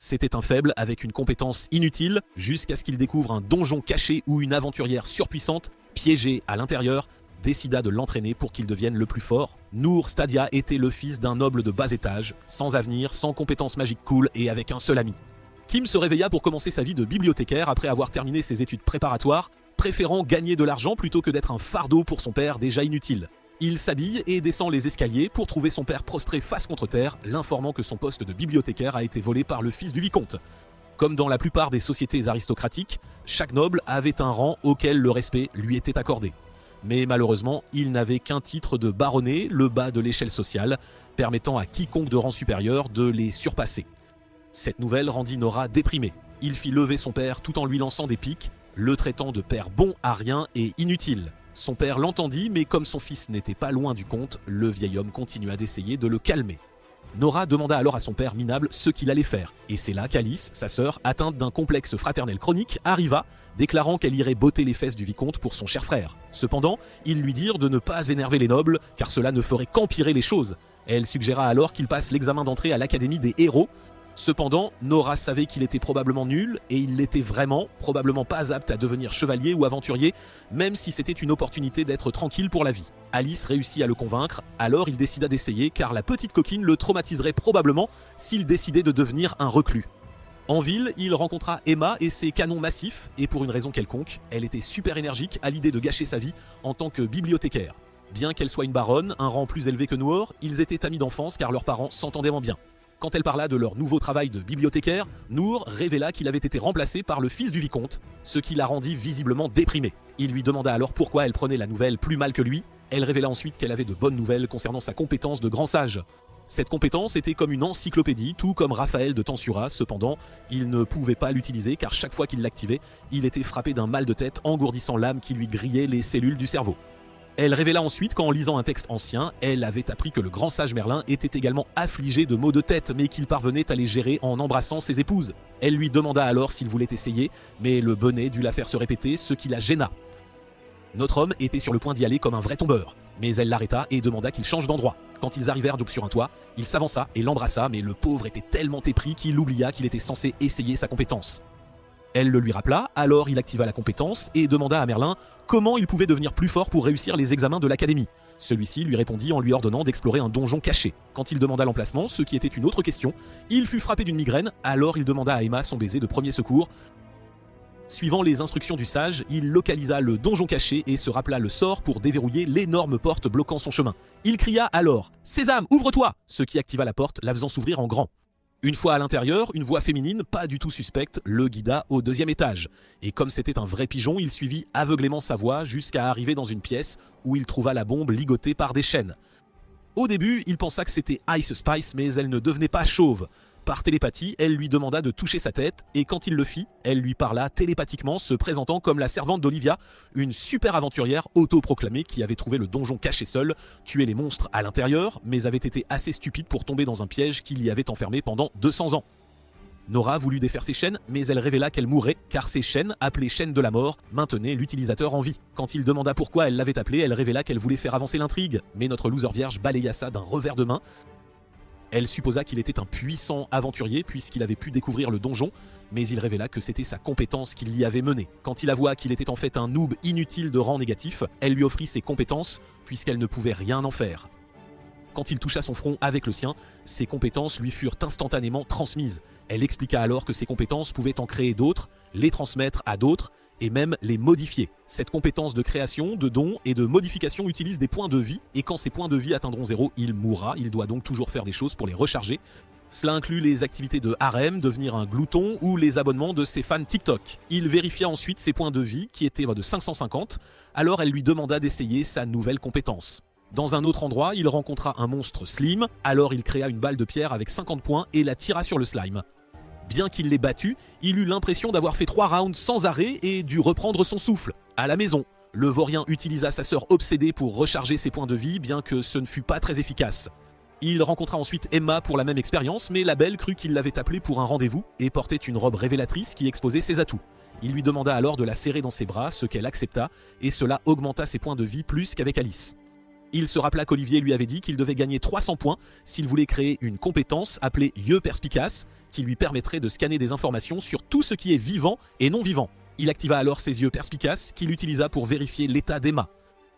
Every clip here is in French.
C'était un faible avec une compétence inutile jusqu'à ce qu'il découvre un donjon caché où une aventurière surpuissante, piégée à l'intérieur, décida de l'entraîner pour qu'il devienne le plus fort. Noor Stadia était le fils d'un noble de bas étage, sans avenir, sans compétences magiques cool et avec un seul ami. Kim se réveilla pour commencer sa vie de bibliothécaire après avoir terminé ses études préparatoires, préférant gagner de l'argent plutôt que d'être un fardeau pour son père déjà inutile. Il s'habille et descend les escaliers pour trouver son père prostré face contre terre, l'informant que son poste de bibliothécaire a été volé par le fils du vicomte. Comme dans la plupart des sociétés aristocratiques, chaque noble avait un rang auquel le respect lui était accordé. Mais malheureusement, il n'avait qu'un titre de baronnet, le bas de l'échelle sociale, permettant à quiconque de rang supérieur de les surpasser. Cette nouvelle rendit Nora déprimée. Il fit lever son père tout en lui lançant des piques, le traitant de père bon à rien et inutile. Son père l'entendit, mais comme son fils n'était pas loin du compte, le vieil homme continua d'essayer de le calmer. Nora demanda alors à son père minable ce qu'il allait faire, et c'est là qu'Alice, sa sœur, atteinte d'un complexe fraternel chronique, arriva, déclarant qu'elle irait botter les fesses du vicomte pour son cher frère. Cependant, ils lui dirent de ne pas énerver les nobles, car cela ne ferait qu'empirer les choses. Elle suggéra alors qu'il passe l'examen d'entrée à l'Académie des héros. Cependant, Nora savait qu'il était probablement nul, et il l'était vraiment, probablement pas apte à devenir chevalier ou aventurier, même si c'était une opportunité d'être tranquille pour la vie. Alice réussit à le convaincre, alors il décida d'essayer car la petite coquine le traumatiserait probablement s'il décidait de devenir un reclus. En ville, il rencontra Emma et ses canons massifs, et pour une raison quelconque, elle était super énergique à l'idée de gâcher sa vie en tant que bibliothécaire. Bien qu'elle soit une baronne, un rang plus élevé que Noor, ils étaient amis d'enfance car leurs parents s'entendaient bien. Quand elle parla de leur nouveau travail de bibliothécaire, Noor révéla qu'il avait été remplacé par le fils du vicomte, ce qui la rendit visiblement déprimée. Il lui demanda alors pourquoi elle prenait la nouvelle plus mal que lui. Elle révéla ensuite qu'elle avait de bonnes nouvelles concernant sa compétence de grand sage. Cette compétence était comme une encyclopédie, tout comme Raphaël de Tansura. Cependant, il ne pouvait pas l'utiliser car chaque fois qu'il l'activait, il était frappé d'un mal de tête engourdissant l'âme qui lui grillait les cellules du cerveau. Elle révéla ensuite qu'en lisant un texte ancien, elle avait appris que le grand sage Merlin était également affligé de maux de tête, mais qu'il parvenait à les gérer en embrassant ses épouses. Elle lui demanda alors s'il voulait essayer, mais le bonnet dut la faire se répéter, ce qui la gêna. Notre homme était sur le point d'y aller comme un vrai tombeur, mais elle l'arrêta et demanda qu'il change d'endroit. Quand ils arrivèrent donc sur un toit, il s'avança et l'embrassa, mais le pauvre était tellement épris qu'il oublia qu'il était censé essayer sa compétence. Elle le lui rappela, alors il activa la compétence et demanda à Merlin comment il pouvait devenir plus fort pour réussir les examens de l'académie. Celui-ci lui répondit en lui ordonnant d'explorer un donjon caché. Quand il demanda l'emplacement, ce qui était une autre question, il fut frappé d'une migraine, alors il demanda à Emma son baiser de premier secours. Suivant les instructions du sage, il localisa le donjon caché et se rappela le sort pour déverrouiller l'énorme porte bloquant son chemin. Il cria alors « Sésame, ouvre-toi !» ce qui activa la porte, la faisant s'ouvrir en grand. Une fois à l'intérieur, une voix féminine, pas du tout suspecte, le guida au deuxième étage. Et comme c'était un vrai pigeon, il suivit aveuglément sa voix jusqu'à arriver dans une pièce où il trouva la bombe ligotée par des chaînes. Au début, il pensa que c'était Ice Spice, mais elle ne devenait pas chauve. Par télépathie, elle lui demanda de toucher sa tête, et quand il le fit, elle lui parla télépathiquement, se présentant comme la servante d'Olivia, une super aventurière autoproclamée qui avait trouvé le donjon caché seule, tué les monstres à l'intérieur, mais avait été assez stupide pour tomber dans un piège qui l'y avait enfermée pendant 200 ans. Nora voulut défaire ses chaînes, mais elle révéla qu'elle mourrait, car ces chaînes, appelées chaînes de la mort, maintenaient l'utilisateur en vie. Quand il demanda pourquoi elle l'avait appelée, elle révéla qu'elle voulait faire avancer l'intrigue, mais notre loser vierge balaya ça d'un revers de main. Elle supposa qu'il était un puissant aventurier puisqu'il avait pu découvrir le donjon, mais il révéla que c'était sa compétence qui l'y avait mené. Quand il avoua qu'il était en fait un noob inutile de rang négatif, elle lui offrit ses compétences puisqu'elle ne pouvait rien en faire. Quand il toucha son front avec le sien, ses compétences lui furent instantanément transmises. Elle expliqua alors que ses compétences pouvaient en créer d'autres, les transmettre à d'autres, et même les modifier. Cette compétence de création, de don et de modification utilise des points de vie, et quand ces points de vie atteindront 0, il mourra, il doit donc toujours faire des choses pour les recharger. Cela inclut les activités de harem, devenir un glouton ou les abonnements de ses fans TikTok. Il vérifia ensuite ses points de vie, qui étaient de 550, alors elle lui demanda d'essayer sa nouvelle compétence. Dans un autre endroit, il rencontra un monstre Slim, alors il créa une balle de pierre avec 50 points et la tira sur le slime. Bien qu'il l'ait battu, il eut l'impression d'avoir fait 3 rounds sans arrêt et dut reprendre son souffle. À la maison, le vaurien utilisa sa sœur obsédée pour recharger ses points de vie, bien que ce ne fut pas très efficace. Il rencontra ensuite Emma pour la même expérience, mais la belle crut qu'il l'avait appelée pour un rendez-vous et portait une robe révélatrice qui exposait ses atouts. Il lui demanda alors de la serrer dans ses bras, ce qu'elle accepta, et cela augmenta ses points de vie plus qu'avec Alice. Il se rappela qu'Olivier lui avait dit qu'il devait gagner 300 points s'il voulait créer une compétence appelée Yeux perspicaces qui lui permettrait de scanner des informations sur tout ce qui est vivant et non vivant. Il activa alors ses yeux perspicaces qu'il utilisa pour vérifier l'état d'Emma.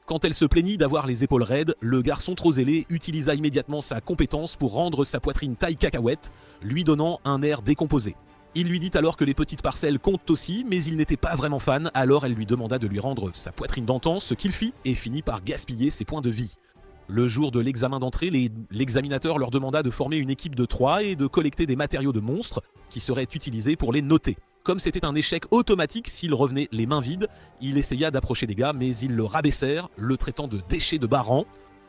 Quand elle se plaignit d'avoir les épaules raides, le garçon trop zélé utilisa immédiatement sa compétence pour rendre sa poitrine taille cacahuète, lui donnant un air décomposé. Il lui dit alors que les petites parcelles comptent aussi, mais il n'était pas vraiment fan, alors elle lui demanda de lui rendre sa poitrine d'antan, ce qu'il fit, et finit par gaspiller ses points de vie. Le jour de l'examen d'entrée, l'examinateur leur demanda de former une équipe de 3 et de collecter des matériaux de monstres qui seraient utilisés pour les noter. Comme c'était un échec automatique s'il revenait les mains vides, il essaya d'approcher des gars, mais ils le rabaissèrent, le traitant de déchet de bas rang.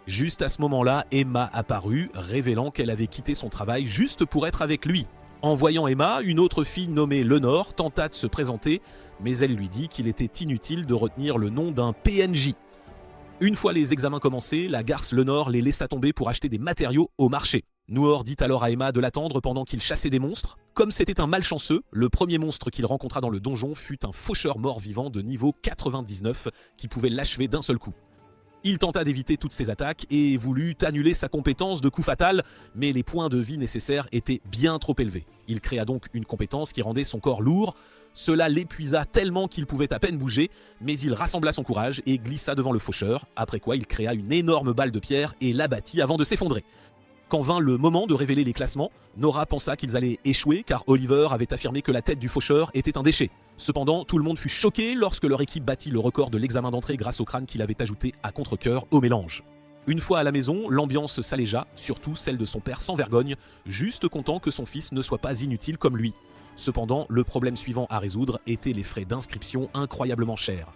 Juste à ce moment-là, Emma apparut, révélant qu'elle avait quitté son travail juste pour être avec lui. En voyant Emma, une autre fille nommée Lenore tenta de se présenter, mais elle lui dit qu'il était inutile de retenir le nom d'un PNJ. Une fois les examens commencés, la garce Lenore les laissa tomber pour acheter des matériaux au marché. Noor dit alors à Emma de l'attendre pendant qu'il chassait des monstres. Comme c'était un malchanceux, le premier monstre qu'il rencontra dans le donjon fut un faucheur mort-vivant de niveau 99 qui pouvait l'achever d'un seul coup. Il tenta d'éviter toutes ces attaques et voulut annuler sa compétence de coup fatal, mais les points de vie nécessaires étaient bien trop élevés. Il créa donc une compétence qui rendait son corps lourd. Cela l'épuisa tellement qu'il pouvait à peine bouger, mais il rassembla son courage et glissa devant le faucheur, après quoi il créa une énorme balle de pierre et l'abattit avant de s'effondrer. Quand vint le moment de révéler les classements, Nora pensa qu'ils allaient échouer car Oliver avait affirmé que la tête du faucheur était un déchet. Cependant, tout le monde fut choqué lorsque leur équipe battit le record de l'examen d'entrée grâce au crâne qu'il avait ajouté à contre-cœur au mélange. Une fois à la maison, l'ambiance s'allégea, surtout celle de son père sans vergogne, juste content que son fils ne soit pas inutile comme lui. Cependant, le problème suivant à résoudre était les frais d'inscription incroyablement chers.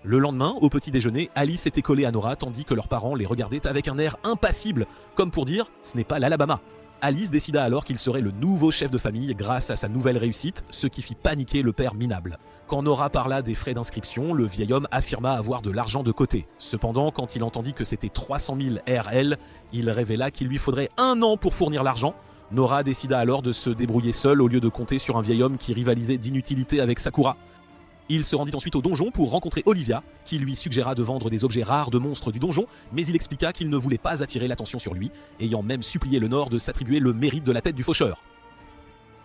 Le lendemain, au petit déjeuner, Alice était collée à Nora tandis que leurs parents les regardaient avec un air impassible, comme pour dire « ce n'est pas l'Alabama ». Alice décida alors qu'il serait le nouveau chef de famille grâce à sa nouvelle réussite, ce qui fit paniquer le père minable. Quand Nora parla des frais d'inscription, le vieil homme affirma avoir de l'argent de côté. Cependant, quand il entendit que c'était 300 000 RL, il révéla qu'il lui faudrait 1 an pour fournir l'argent. Nora décida alors de se débrouiller seule au lieu de compter sur un vieil homme qui rivalisait d'inutilité avec Sakura. Il se rendit ensuite au donjon pour rencontrer Olivia, qui lui suggéra de vendre des objets rares de monstres du donjon, mais il expliqua qu'il ne voulait pas attirer l'attention sur lui, ayant même supplié Lenore de s'attribuer le mérite de la tête du faucheur.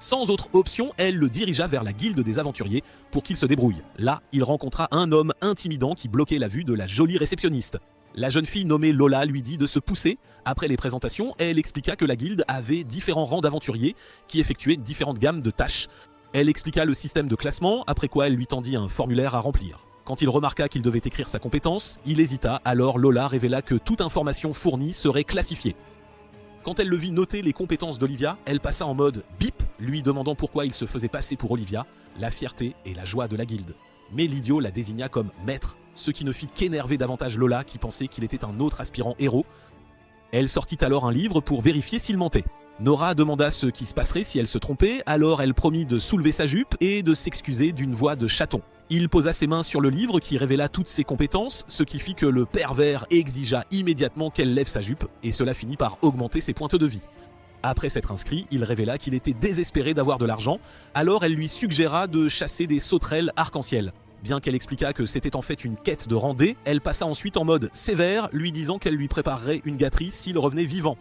Sans autre option, elle le dirigea vers la guilde des aventuriers pour qu'il se débrouille. Là, il rencontra un homme intimidant qui bloquait la vue de la jolie réceptionniste. La jeune fille nommée Lola lui dit de se pousser. Après les présentations, elle expliqua que la guilde avait différents rangs d'aventuriers qui effectuaient différentes gammes de tâches. Elle expliqua le système de classement, après quoi elle lui tendit un formulaire à remplir. Quand il remarqua qu'il devait écrire sa compétence, il hésita, alors Lola révéla que toute information fournie serait classifiée. Quand elle le vit noter les compétences d'Olivia, elle passa en mode bip, lui demandant pourquoi il se faisait passer pour Olivia, la fierté et la joie de la guilde. Mais l'idiot la désigna comme maître, ce qui ne fit qu'énerver davantage Lola qui pensait qu'il était un autre aspirant héros. Elle sortit alors un livre pour vérifier s'il mentait. Nora demanda ce qui se passerait si elle se trompait, alors elle promit de soulever sa jupe et de s'excuser d'une voix de chaton. Il posa ses mains sur le livre qui révéla toutes ses compétences, ce qui fit que le pervers exigea immédiatement qu'elle lève sa jupe, et cela finit par augmenter ses points de vie. Après s'être inscrit, il révéla qu'il était désespéré d'avoir de l'argent, alors elle lui suggéra de chasser des sauterelles arc-en-ciel. Bien qu'elle expliqua que c'était en fait une quête de rendez, elle passa ensuite en mode sévère, lui disant qu'elle lui préparerait une gâterie s'il revenait vivant.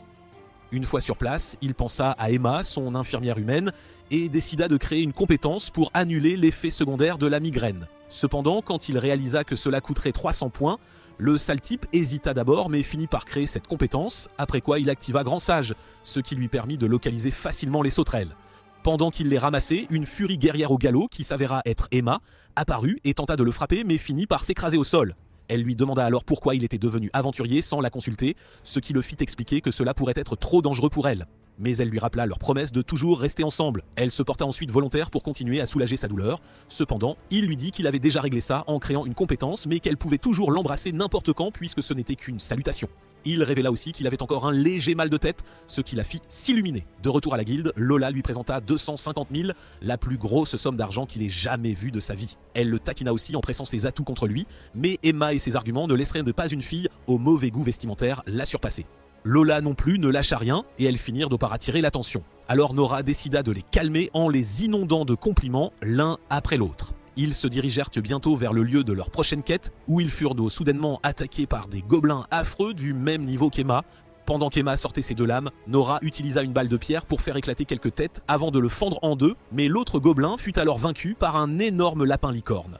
Une fois sur place, il pensa à Emma, son infirmière humaine, et décida de créer une compétence pour annuler l'effet secondaire de la migraine. Cependant, quand il réalisa que cela coûterait 300 points, le sale type hésita d'abord mais finit par créer cette compétence, après quoi il activa Grand Sage, ce qui lui permit de localiser facilement les sauterelles. Pendant qu'il les ramassait, une furie guerrière au galop, qui s'avéra être Emma, apparut et tenta de le frapper mais finit par s'écraser au sol. Elle lui demanda alors pourquoi il était devenu aventurier sans la consulter, ce qui le fit expliquer que cela pourrait être trop dangereux pour elle. Mais elle lui rappela leur promesse de toujours rester ensemble. Elle se porta ensuite volontaire pour continuer à soulager sa douleur. Cependant, il lui dit qu'il avait déjà réglé ça en créant une compétence, mais qu'elle pouvait toujours l'embrasser n'importe quand puisque ce n'était qu'une salutation. Il révéla aussi qu'il avait encore un léger mal de tête, ce qui la fit s'illuminer. De retour à la guilde, Lola lui présenta 250 000, la plus grosse somme d'argent qu'il ait jamais vue de sa vie. Elle le taquina aussi en pressant ses atouts contre lui, mais Emma et ses arguments ne laisseraient de pas une fille au mauvais goût vestimentaire la surpasser. Lola non plus ne lâcha rien et elles finirent par attirer l'attention. Alors Nora décida de les calmer en les inondant de compliments l'un après l'autre. Ils se dirigèrent bientôt vers le lieu de leur prochaine quête, où ils furent soudainement attaqués par des gobelins affreux du même niveau qu'Emma. Pendant qu'Emma sortait ses deux lames, Nora utilisa une balle de pierre pour faire éclater quelques têtes avant de le fendre en deux, mais l'autre gobelin fut alors vaincu par un énorme lapin licorne.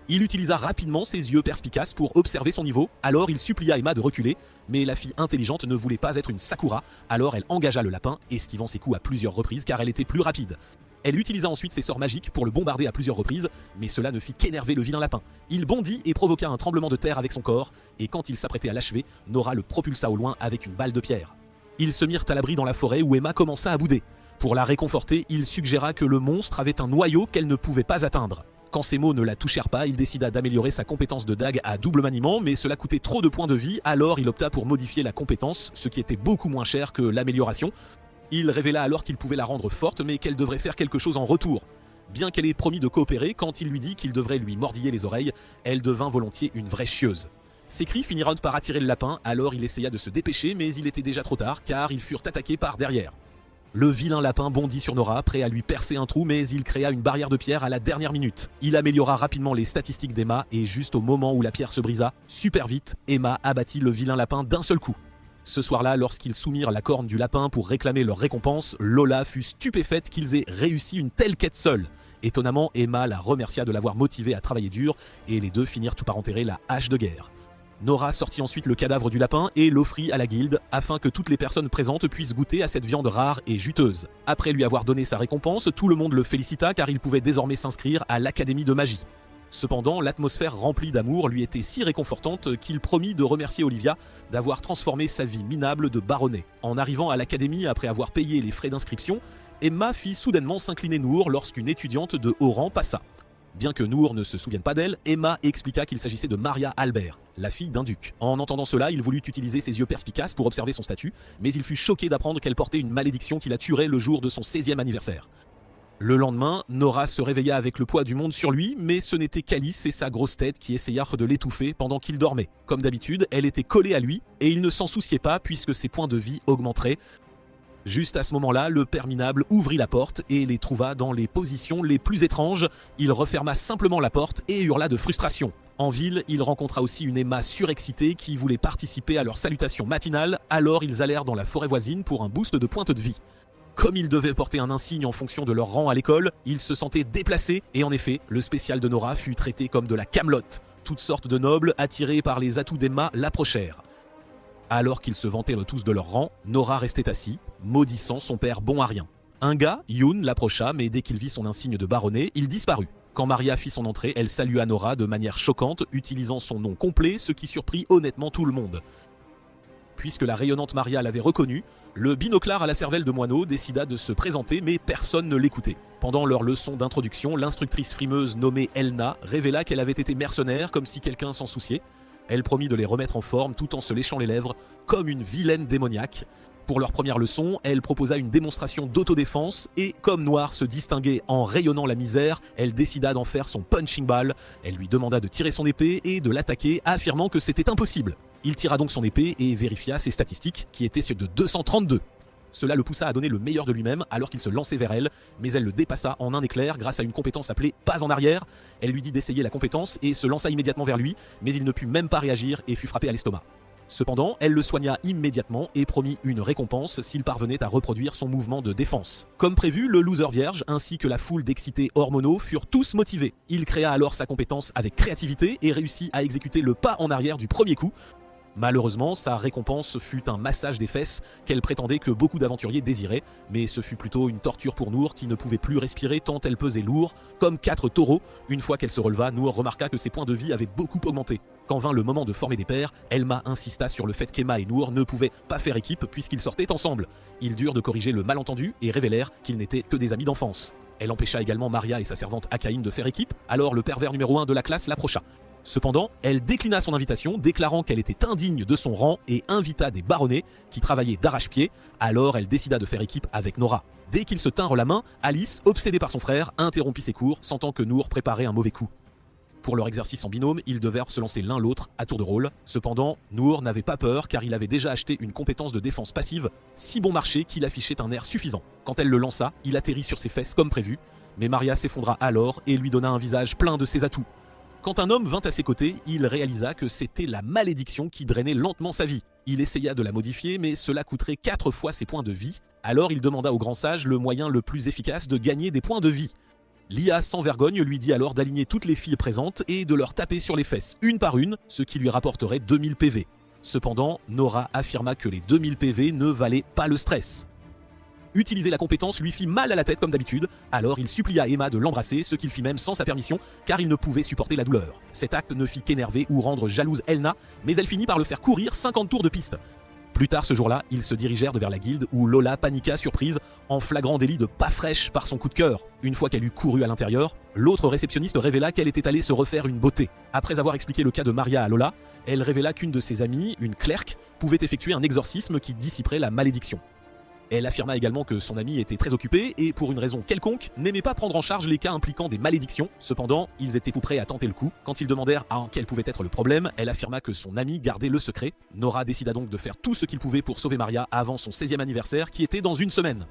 Il utilisa rapidement ses yeux perspicaces pour observer son niveau, alors il supplia Emma de reculer, mais la fille intelligente ne voulait pas être une Sakura, alors elle engagea le lapin, esquivant ses coups à plusieurs reprises car elle était plus rapide. Elle utilisa ensuite ses sorts magiques pour le bombarder à plusieurs reprises, mais cela ne fit qu'énerver le vilain lapin. Il bondit et provoqua un tremblement de terre avec son corps, et quand il s'apprêtait à l'achever, Nora le propulsa au loin avec une balle de pierre. Ils se mirent à l'abri dans la forêt où Emma commença à bouder. Pour la réconforter, il suggéra que le monstre avait un noyau qu'elle ne pouvait pas atteindre. Quand ces mots ne la touchèrent pas, il décida d'améliorer sa compétence de dague à double maniement, mais cela coûtait trop de points de vie, alors il opta pour modifier la compétence, ce qui était beaucoup moins cher que l'amélioration. Il révéla alors qu'il pouvait la rendre forte, mais qu'elle devrait faire quelque chose en retour. Bien qu'elle ait promis de coopérer, quand il lui dit qu'il devrait lui mordiller les oreilles, elle devint volontiers une vraie chieuse. Ses cris finiront par attirer le lapin, alors il essaya de se dépêcher, mais il était déjà trop tard, car ils furent attaqués par derrière. Le vilain lapin bondit sur Nora, prêt à lui percer un trou, mais il créa une barrière de pierre à la dernière minute. Il améliora rapidement les statistiques d'Emma, et juste au moment où la pierre se brisa, super vite, Emma abattit le vilain lapin d'un seul coup. Ce soir-là, lorsqu'ils soumirent la corne du lapin pour réclamer leur récompense, Lola fut stupéfaite qu'ils aient réussi une telle quête seule. Étonnamment, Emma la remercia de l'avoir motivée à travailler dur, et les deux finirent tout par enterrer la hache de guerre. Nora sortit ensuite le cadavre du lapin et l'offrit à la guilde afin que toutes les personnes présentes puissent goûter à cette viande rare et juteuse. Après lui avoir donné sa récompense, tout le monde le félicita car il pouvait désormais s'inscrire à l'Académie de magie. Cependant, l'atmosphère remplie d'amour lui était si réconfortante qu'il promit de remercier Olivia d'avoir transformé sa vie minable de baronnet. En arrivant à l'académie après avoir payé les frais d'inscription, Emma fit soudainement s'incliner Nour lorsqu'une étudiante de haut rang passa. Bien que Nour ne se souvienne pas d'elle, Emma expliqua qu'il s'agissait de Maria Albert, la fille d'un duc. En entendant cela, il voulut utiliser ses yeux perspicaces pour observer son statut, mais il fut choqué d'apprendre qu'elle portait une malédiction qui la tuerait le jour de son 16e anniversaire. Le lendemain, Nora se réveilla avec le poids du monde sur lui, mais ce n'était qu'Alice et sa grosse tête qui essayèrent de l'étouffer pendant qu'il dormait. Comme d'habitude, elle était collée à lui, et il ne s'en souciait pas puisque ses points de vie augmenteraient. Juste à ce moment-là, le père minable ouvrit la porte et les trouva dans les positions les plus étranges. Il referma simplement la porte et hurla de frustration. En ville, il rencontra aussi une Emma surexcitée qui voulait participer à leur salutation matinale, alors ils allèrent dans la forêt voisine pour un boost de points de vie. Comme ils devaient porter un insigne en fonction de leur rang à l'école, ils se sentaient déplacés et en effet, le spécial de Nora fut traité comme de la camelote. Toutes sortes de nobles, attirés par les atouts d'Emma, l'approchèrent. Alors qu'ils se vantaient tous de leur rang, Nora restait assis, maudissant son père bon à rien. Un gars, Yoon, l'approcha, mais dès qu'il vit son insigne de baronnet, il disparut. Quand Maria fit son entrée, elle salua Nora de manière choquante, utilisant son nom complet, ce qui surprit honnêtement tout le monde. Puisque la rayonnante Maria l'avait reconnue, le binoclard à la cervelle de moineau décida de se présenter, mais personne ne l'écoutait. Pendant leur leçon d'introduction, l'instructrice frimeuse nommée Elna révéla qu'elle avait été mercenaire, comme si quelqu'un s'en souciait. Elle promit de les remettre en forme tout en se léchant les lèvres, comme une vilaine démoniaque. Pour leur première leçon, elle proposa une démonstration d'autodéfense et, comme Noir se distinguait en rayonnant la misère, elle décida d'en faire son punching ball. Elle lui demanda de tirer son épée et de l'attaquer, affirmant que c'était impossible. Il tira donc son épée et vérifia ses statistiques, qui étaient de 232. Cela le poussa à donner le meilleur de lui-même alors qu'il se lançait vers elle, mais elle le dépassa en un éclair grâce à une compétence appelée « pas en arrière ». Elle lui dit d'essayer la compétence et se lança immédiatement vers lui, mais il ne put même pas réagir et fut frappé à l'estomac. Cependant, elle le soigna immédiatement et promit une récompense s'il parvenait à reproduire son mouvement de défense. Comme prévu, le loser vierge ainsi que la foule d'excités hormonaux furent tous motivés. Il créa alors sa compétence avec créativité et réussit à exécuter le pas en arrière du premier coup. Malheureusement, sa récompense fut un massage des fesses qu'elle prétendait que beaucoup d'aventuriers désiraient, mais ce fut plutôt une torture pour Nour qui ne pouvait plus respirer tant elle pesait lourd, comme 4 taureaux. Une fois qu'elle se releva, Nour remarqua que ses points de vie avaient beaucoup augmenté. Quand vint le moment de former des pairs, Elma insista sur le fait qu'Emma et Nour ne pouvaient pas faire équipe puisqu'ils sortaient ensemble. Ils durent de corriger le malentendu et révélèrent qu'ils n'étaient que des amis d'enfance. Elle empêcha également Maria et sa servante Akaïn de faire équipe, alors le pervers numéro 1 de la classe l'approcha. Cependant, elle déclina son invitation, déclarant qu'elle était indigne de son rang et invita des baronnets qui travaillaient d'arrache-pied. Alors elle décida de faire équipe avec Nora. Dès qu'ils se tinrent la main, Alice, obsédée par son frère, interrompit ses cours, sentant que Nour préparait un mauvais coup. Pour leur exercice en binôme, ils devaient se lancer l'un l'autre à tour de rôle. Cependant, Noor n'avait pas peur car il avait déjà acheté une compétence de défense passive si bon marché qu'il affichait un air suffisant. Quand elle le lança, il atterrit sur ses fesses comme prévu, mais Maria s'effondra alors et lui donna un visage plein de ses atouts. Quand un homme vint à ses côtés, il réalisa que c'était la malédiction qui drainait lentement sa vie. Il essaya de la modifier, mais cela coûterait 4 fois ses points de vie. Alors il demanda au grand sage le moyen le plus efficace de gagner des points de vie. L'IA sans vergogne lui dit alors d'aligner toutes les filles présentes et de leur taper sur les fesses, une par une, ce qui lui rapporterait 2000 PV. Cependant, Nora affirma que les 2000 PV ne valaient pas le stress. Utiliser la compétence lui fit mal à la tête comme d'habitude, alors il supplia Emma de l'embrasser, ce qu'il fit même sans sa permission, car il ne pouvait supporter la douleur. Cet acte ne fit qu'énerver ou rendre jalouse Elna, mais elle finit par le faire courir 50 tours de piste. Plus tard ce jour-là, ils se dirigèrent vers la guilde où Lola paniqua surprise en flagrant délit de pas fraîche par son coup de cœur. Une fois qu'elle eut couru à l'intérieur, l'autre réceptionniste révéla qu'elle était allée se refaire une beauté. Après avoir expliqué le cas de Maria à Lola, elle révéla qu'une de ses amies, une clerc, pouvait effectuer un exorcisme qui dissiperait la malédiction. Elle affirma également que son amie était très occupée et, pour une raison quelconque, n'aimait pas prendre en charge les cas impliquant des malédictions. Cependant, ils étaient tout prêts à tenter le coup. Quand ils demandèrent quel pouvait être le problème, elle affirma que son amie gardait le secret. Nora décida donc de faire tout ce qu'il pouvait pour sauver Maria avant son 16e anniversaire qui était dans une semaine.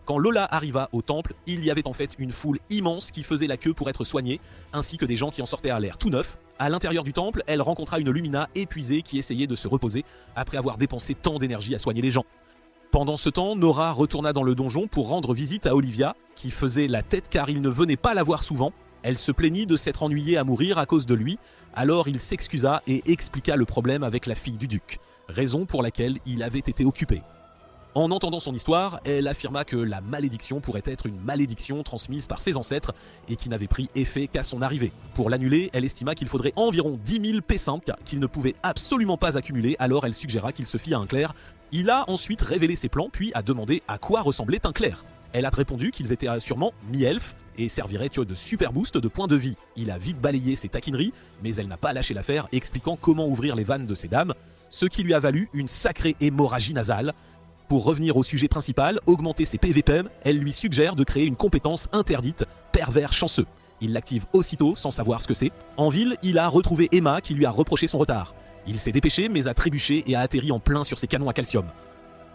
Quand Lola arriva au temple, il y avait en fait une foule immense qui faisait la queue pour être soignée, ainsi que des gens qui en sortaient à l'air tout neuf. À l'intérieur du temple, elle rencontra une Lumina épuisée qui essayait de se reposer après avoir dépensé tant d'énergie à soigner les gens. Pendant ce temps, Nora retourna dans le donjon pour rendre visite à Olivia, qui faisait la tête car il ne venait pas la voir souvent. Elle se plaignit de s'être ennuyée à mourir à cause de lui, alors il s'excusa et expliqua le problème avec la fille du duc, raison pour laquelle il avait été occupé. En entendant son histoire, elle affirma que la malédiction pourrait être une malédiction transmise par ses ancêtres et qui n'avait pris effet qu'à son arrivée. Pour l'annuler, elle estima qu'il faudrait environ 10 000 P5 qu'il ne pouvait absolument pas accumuler, alors elle suggéra qu'il se fît à un clerc. Il a ensuite révélé ses plans puis a demandé à quoi ressemblait un clerc. Elle a répondu qu'ils étaient sûrement mi-elfes et serviraient de super boost de points de vie. Il a vite balayé ses taquineries, mais elle n'a pas lâché l'affaire, expliquant comment ouvrir les vannes de ces dames, ce qui lui a valu une sacrée hémorragie nasale. Pour revenir au sujet principal, augmenter ses PVPM, elle lui suggère de créer une compétence interdite, pervers chanceux. Il l'active aussitôt sans savoir ce que c'est. En ville, il a retrouvé Emma qui lui a reproché son retard. Il s'est dépêché mais a trébuché et a atterri en plein sur ses canons à calcium.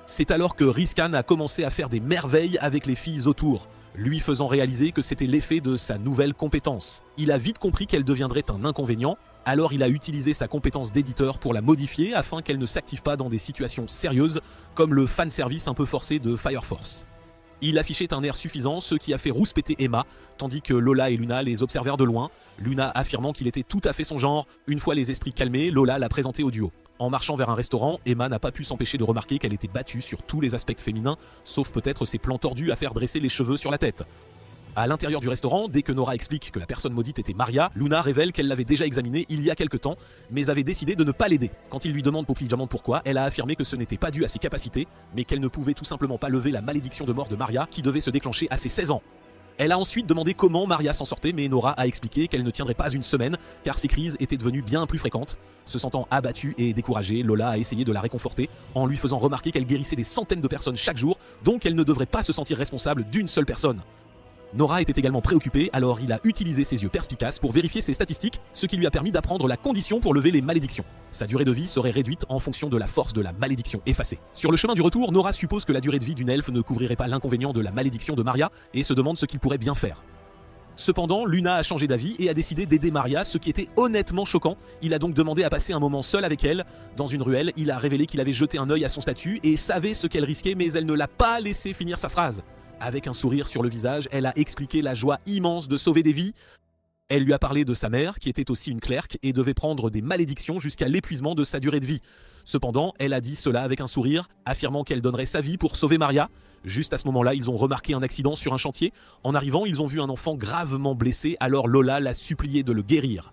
C'est alors que Riskan a commencé à faire des merveilles avec les filles autour, lui faisant réaliser que c'était l'effet de sa nouvelle compétence. Il a vite compris qu'elle deviendrait un inconvénient, alors il a utilisé sa compétence d'éditeur pour la modifier afin qu'elle ne s'active pas dans des situations sérieuses, comme le fanservice un peu forcé de Fire Force. Il affichait un air suffisant, ce qui a fait rouspéter Emma, tandis que Lola et Luna les observèrent de loin, Luna affirmant qu'il était tout à fait son genre. Une fois les esprits calmés, Lola l'a présenté au duo. En marchant vers un restaurant, Emma n'a pas pu s'empêcher de remarquer qu'elle était battue sur tous les aspects féminins, sauf peut-être ses plans tordus à faire dresser les cheveux sur la tête. À l'intérieur du restaurant, dès que Nora explique que la personne maudite était Maria, Luna révèle qu'elle l'avait déjà examinée il y a quelque temps, mais avait décidé de ne pas l'aider. Quand il lui demande poquillement pourquoi, elle a affirmé que ce n'était pas dû à ses capacités, mais qu'elle ne pouvait tout simplement pas lever la malédiction de mort de Maria qui devait se déclencher à ses 16 ans. Elle a ensuite demandé comment Maria s'en sortait, mais Nora a expliqué qu'elle ne tiendrait pas une semaine, car ses crises étaient devenues bien plus fréquentes. Se sentant abattue et découragée, Lola a essayé de la réconforter en lui faisant remarquer qu'elle guérissait des centaines de personnes chaque jour, donc elle ne devrait pas se sentir responsable d'une seule personne. Nora était également préoccupée, alors il a utilisé ses yeux perspicaces pour vérifier ses statistiques, ce qui lui a permis d'apprendre la condition pour lever les malédictions. Sa durée de vie serait réduite en fonction de la force de la malédiction effacée. Sur le chemin du retour, Nora suppose que la durée de vie d'une elfe ne couvrirait pas l'inconvénient de la malédiction de Maria et se demande ce qu'il pourrait bien faire. Cependant, Luna a changé d'avis et a décidé d'aider Maria, ce qui était honnêtement choquant. Il a donc demandé à passer un moment seul avec elle. Dans une ruelle, il a révélé qu'il avait jeté un œil à son statut et savait ce qu'elle risquait, mais elle ne l'a pas laissé finir sa phrase. Avec un sourire sur le visage, elle a expliqué la joie immense de sauver des vies. Elle lui a parlé de sa mère, qui était aussi une clerc, et devait prendre des malédictions jusqu'à l'épuisement de sa durée de vie. Cependant, elle a dit cela avec un sourire, affirmant qu'elle donnerait sa vie pour sauver Maria. Juste à ce moment-là, ils ont remarqué un accident sur un chantier. En arrivant, ils ont vu un enfant gravement blessé, alors Lola l'a supplié de le guérir.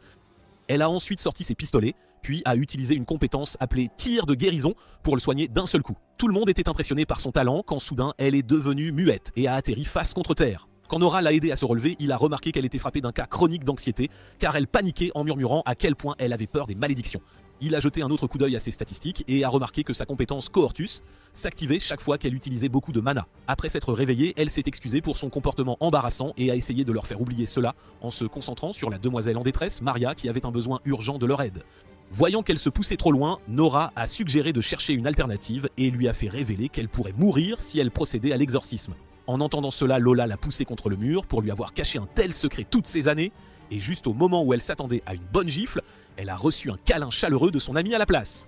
Elle a ensuite sorti ses pistolets, puis a utilisé une compétence appelée tir de guérison pour le soigner d'un seul coup. Tout le monde était impressionné par son talent quand soudain elle est devenue muette et a atterri face contre terre. Quand Nora l'a aidé à se relever, il a remarqué qu'elle était frappée d'un cas chronique d'anxiété car elle paniquait en murmurant à quel point elle avait peur des malédictions. Il a jeté un autre coup d'œil à ses statistiques et a remarqué que sa compétence Cohortus s'activait chaque fois qu'elle utilisait beaucoup de mana. Après s'être réveillée, elle s'est excusée pour son comportement embarrassant et a essayé de leur faire oublier cela en se concentrant sur la demoiselle en détresse, Maria, qui avait un besoin urgent de leur aide. Voyant qu'elle se poussait trop loin, Nora a suggéré de chercher une alternative et lui a fait révéler qu'elle pourrait mourir si elle procédait à l'exorcisme. En entendant cela, Lola l'a poussée contre le mur pour lui avoir caché un tel secret toutes ces années, et juste au moment où elle s'attendait à une bonne gifle, elle a reçu un câlin chaleureux de son amie à la place.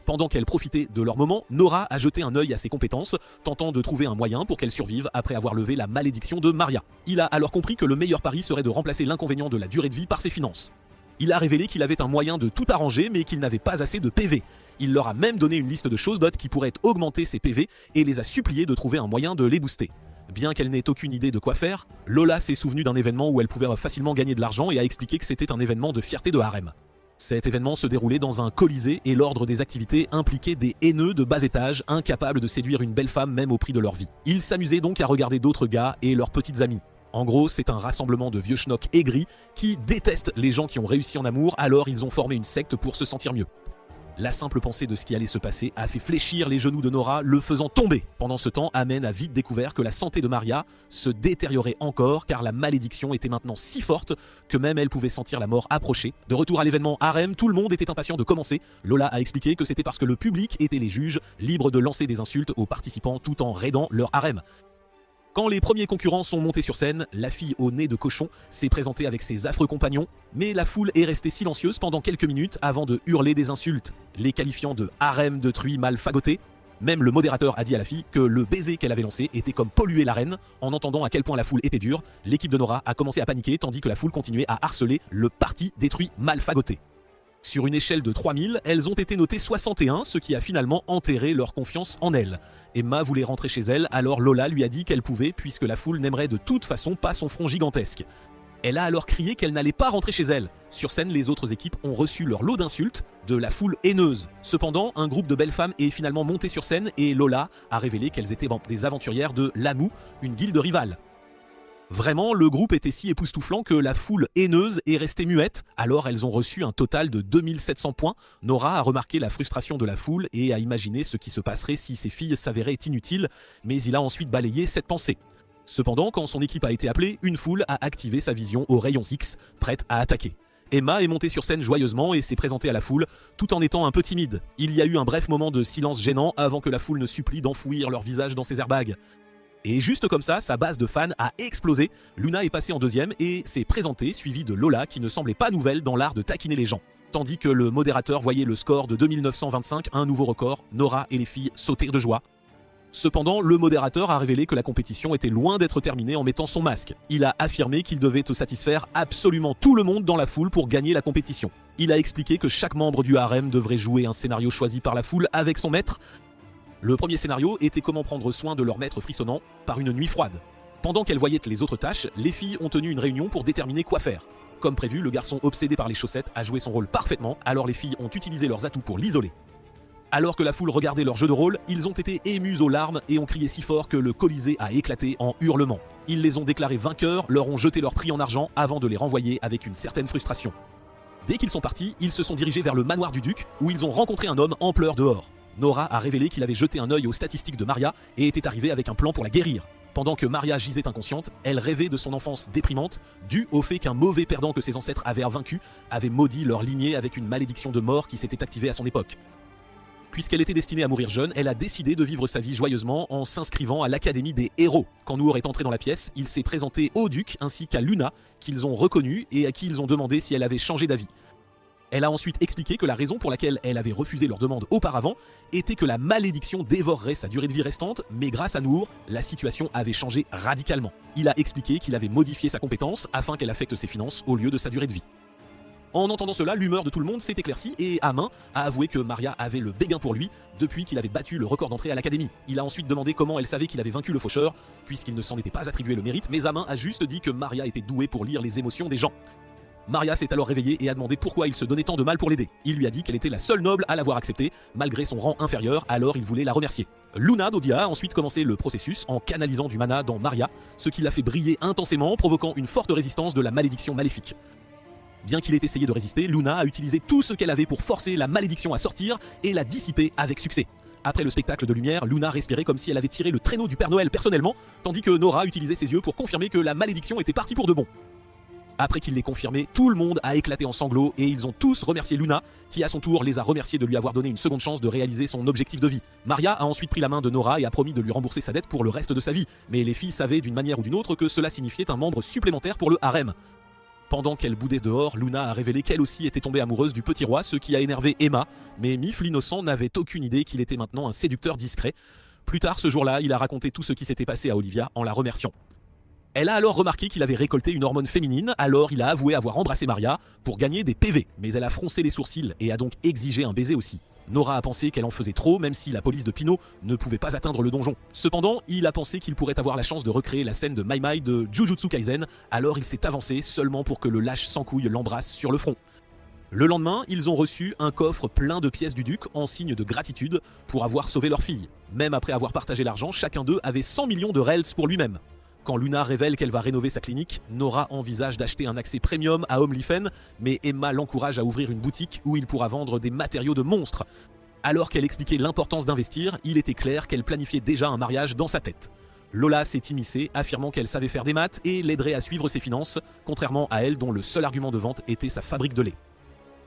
Pendant qu'elle profitait de leur moment, Nora a jeté un œil à ses compétences, tentant de trouver un moyen pour qu'elle survive après avoir levé la malédiction de Maria. Il a alors compris que le meilleur pari serait de remplacer l'inconvénient de la durée de vie par ses finances. Il a révélé qu'il avait un moyen de tout arranger mais qu'il n'avait pas assez de PV. Il leur a même donné une liste de choses qui pourraient augmenter ses PV et les a suppliés de trouver un moyen de les booster. Bien qu'elle n'ait aucune idée de quoi faire, Lola s'est souvenue d'un événement où elle pouvait facilement gagner de l'argent et a expliqué que c'était un événement de fierté de harem. Cet événement se déroulait dans un colisée et l'ordre des activités impliquait des haineux de bas étage incapables de séduire une belle femme même au prix de leur vie. Ils s'amusaient donc à regarder d'autres gars et leurs petites amies. En gros, c'est un rassemblement de vieux schnocks aigris qui détestent les gens qui ont réussi en amour, alors ils ont formé une secte pour se sentir mieux. La simple pensée de ce qui allait se passer a fait fléchir les genoux de Nora, le faisant tomber. Pendant ce temps, Amen a vite découvert que la santé de Maria se détériorait encore car la malédiction était maintenant si forte que même elle pouvait sentir la mort approcher. De retour à l'événement harem, tout le monde était impatient de commencer. Lola a expliqué que c'était parce que le public était les juges, libres de lancer des insultes aux participants tout en raidant leur harem. Quand les premiers concurrents sont montés sur scène, la fille au nez de cochon s'est présentée avec ses affreux compagnons, mais la foule est restée silencieuse pendant quelques minutes avant de hurler des insultes, les qualifiant de harem de truie mal fagoté. Même le modérateur a dit à la fille que le baiser qu'elle avait lancé était comme polluer l'arène. En entendant à quel point la foule était dure, l'équipe de Nora a commencé à paniquer tandis que la foule continuait à harceler le parti détruit mal fagoté. Sur une échelle de 3000, elles ont été notées 61, ce qui a finalement enterré leur confiance en elle. Emma voulait rentrer chez elle, alors Lola lui a dit qu'elle pouvait puisque la foule n'aimerait de toute façon pas son front gigantesque. Elle a alors crié qu'elle n'allait pas rentrer chez elle. Sur scène, les autres équipes ont reçu leur lot d'insultes de la foule haineuse. Cependant, un groupe de belles femmes est finalement monté sur scène et Lola a révélé qu'elles étaient des aventurières de l'Amu, une guilde rivale. Vraiment, le groupe était si époustouflant que la foule haineuse est restée muette, alors elles ont reçu un total de 2700 points. Nora a remarqué la frustration de la foule et a imaginé ce qui se passerait si ces filles s'avéraient inutiles, mais il a ensuite balayé cette pensée. Cependant, quand son équipe a été appelée, une foule a activé sa vision aux rayons X, prête à attaquer. Emma est montée sur scène joyeusement et s'est présentée à la foule, tout en étant un peu timide. Il y a eu un bref moment de silence gênant avant que la foule ne supplie d'enfouir leur visage dans ses airbags. Et juste comme ça, sa base de fans a explosé. Luna est passée en deuxième et s'est présentée, suivie de Lola qui ne semblait pas nouvelle dans l'art de taquiner les gens. Tandis que le modérateur voyait le score de 2925, un nouveau record, Nora et les filles sautèrent de joie. Cependant, le modérateur a révélé que la compétition était loin d'être terminée en mettant son masque. Il a affirmé qu'il devait satisfaire absolument tout le monde dans la foule pour gagner la compétition. Il a expliqué que chaque membre du harem devrait jouer un scénario choisi par la foule avec son maître. Le premier scénario était comment prendre soin de leur maître frissonnant par une nuit froide. Pendant qu'elles voyaient les autres tâches, les filles ont tenu une réunion pour déterminer quoi faire. Comme prévu, le garçon obsédé par les chaussettes a joué son rôle parfaitement, alors les filles ont utilisé leurs atouts pour l'isoler. Alors que la foule regardait leur jeu de rôle, ils ont été émus aux larmes et ont crié si fort que le Colisée a éclaté en hurlements. Ils les ont déclarés vainqueurs, leur ont jeté leur prix en argent avant de les renvoyer avec une certaine frustration. Dès qu'ils sont partis, ils se sont dirigés vers le manoir du duc, où ils ont rencontré un homme en pleurs dehors. Nora a révélé qu'il avait jeté un œil aux statistiques de Maria et était arrivé avec un plan pour la guérir. Pendant que Maria gisait inconsciente, elle rêvait de son enfance déprimante, due au fait qu'un mauvais perdant que ses ancêtres avaient vaincu avait maudit leur lignée avec une malédiction de mort qui s'était activée à son époque. Puisqu'elle était destinée à mourir jeune, elle a décidé de vivre sa vie joyeusement en s'inscrivant à l'Académie des Héros. Quand Noor est entré dans la pièce, il s'est présenté au duc ainsi qu'à Luna, qu'ils ont reconnu et à qui ils ont demandé si elle avait changé d'avis. Elle a ensuite expliqué que la raison pour laquelle elle avait refusé leur demande auparavant était que la malédiction dévorerait sa durée de vie restante, mais grâce à Noor, la situation avait changé radicalement. Il a expliqué qu'il avait modifié sa compétence afin qu'elle affecte ses finances au lieu de sa durée de vie. En entendant cela, l'humeur de tout le monde s'est éclaircie et Amin a avoué que Maria avait le béguin pour lui depuis qu'il avait battu le record d'entrée à l'académie. Il a ensuite demandé comment elle savait qu'il avait vaincu le faucheur, puisqu'il ne s'en était pas attribué le mérite, mais Amin a juste dit que Maria était douée pour lire les émotions des gens. Maria s'est alors réveillée et a demandé pourquoi il se donnait tant de mal pour l'aider. Il lui a dit qu'elle était la seule noble à l'avoir acceptée, malgré son rang inférieur, alors il voulait la remercier. Luna Dodia a ensuite commencé le processus en canalisant du mana dans Maria, ce qui l'a fait briller intensément, provoquant une forte résistance de la malédiction maléfique. Bien qu'il ait essayé de résister, Luna a utilisé tout ce qu'elle avait pour forcer la malédiction à sortir et la dissiper avec succès. Après le spectacle de lumière, Luna respirait comme si elle avait tiré le traîneau du Père Noël personnellement, tandis que Nora utilisait ses yeux pour confirmer que la malédiction était partie pour de bon. Après qu'il l'ait confirmé, tout le monde a éclaté en sanglots et ils ont tous remercié Luna, qui à son tour les a remerciés de lui avoir donné une seconde chance de réaliser son objectif de vie. Maria a ensuite pris la main de Nora et a promis de lui rembourser sa dette pour le reste de sa vie, mais les filles savaient d'une manière ou d'une autre que cela signifiait un membre supplémentaire pour le harem. Pendant qu'elle boudait dehors, Luna a révélé qu'elle aussi était tombée amoureuse du petit roi, ce qui a énervé Emma, mais Miff l'innocent n'avait aucune idée qu'il était maintenant un séducteur discret. Plus tard ce jour-là, il a raconté tout ce qui s'était passé à Olivia en la remerciant. Elle a alors remarqué qu'il avait récolté une hormone féminine, alors il a avoué avoir embrassé Maria pour gagner des PV, mais elle a froncé les sourcils et a donc exigé un baiser aussi. Nora a pensé qu'elle en faisait trop, même si la police de Pino ne pouvait pas atteindre le donjon. Cependant, il a pensé qu'il pourrait avoir la chance de recréer la scène de Mai Mai de Jujutsu Kaisen, alors il s'est avancé seulement pour que le lâche sans couille l'embrasse sur le front. Le lendemain, ils ont reçu un coffre plein de pièces du duc en signe de gratitude pour avoir sauvé leur fille. Même après avoir partagé l'argent, chacun d'eux avait 100 millions de rels pour lui-même. Quand Luna révèle qu'elle va rénover sa clinique, Nora envisage d'acheter un accès premium à OnlyFans, mais Emma l'encourage à ouvrir une boutique où il pourra vendre des matériaux de monstres. Alors qu'elle expliquait l'importance d'investir, il était clair qu'elle planifiait déjà un mariage dans sa tête. Lola s'est immiscée, affirmant qu'elle savait faire des maths et l'aiderait à suivre ses finances, contrairement à elle dont le seul argument de vente était sa fabrique de lait.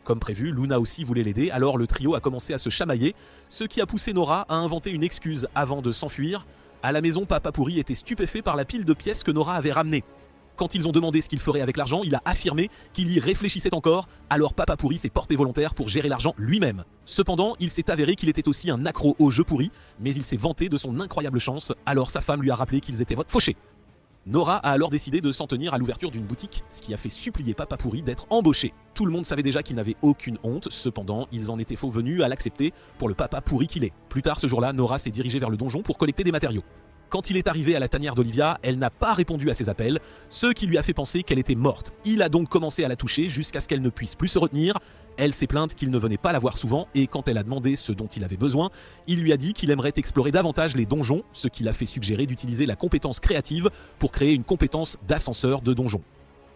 Comme prévu, Luna aussi voulait l'aider, alors le trio a commencé à se chamailler, ce qui a poussé Nora à inventer une excuse avant de s'enfuir. À la maison, Papa Pourri était stupéfait par la pile de pièces que Nora avait ramenées. Quand ils ont demandé ce qu'il ferait avec l'argent, il a affirmé qu'il y réfléchissait encore, alors Papa Pourri s'est porté volontaire pour gérer l'argent lui-même. Cependant, il s'est avéré qu'il était aussi un accro aux jeux pourris, mais il s'est vanté de son incroyable chance, alors sa femme lui a rappelé qu'ils étaient fauchés. Nora a alors décidé de s'en tenir à l'ouverture d'une boutique, ce qui a fait supplier Papa Pourri d'être embauché. Tout le monde savait déjà qu'il n'avait aucune honte, cependant, ils en étaient faux venus à l'accepter pour le Papa Pourri qu'il est. Plus tard ce jour-là, Nora s'est dirigée vers le donjon pour collecter des matériaux. Quand il est arrivé à la tanière d'Olivia, elle n'a pas répondu à ses appels, ce qui lui a fait penser qu'elle était morte. Il a donc commencé à la toucher jusqu'à ce qu'elle ne puisse plus se retenir. Elle s'est plainte qu'il ne venait pas la voir souvent et quand elle a demandé ce dont il avait besoin, il lui a dit qu'il aimerait explorer davantage les donjons, ce qui l'a fait suggérer d'utiliser la compétence créative pour créer une compétence d'ascenseur de donjon.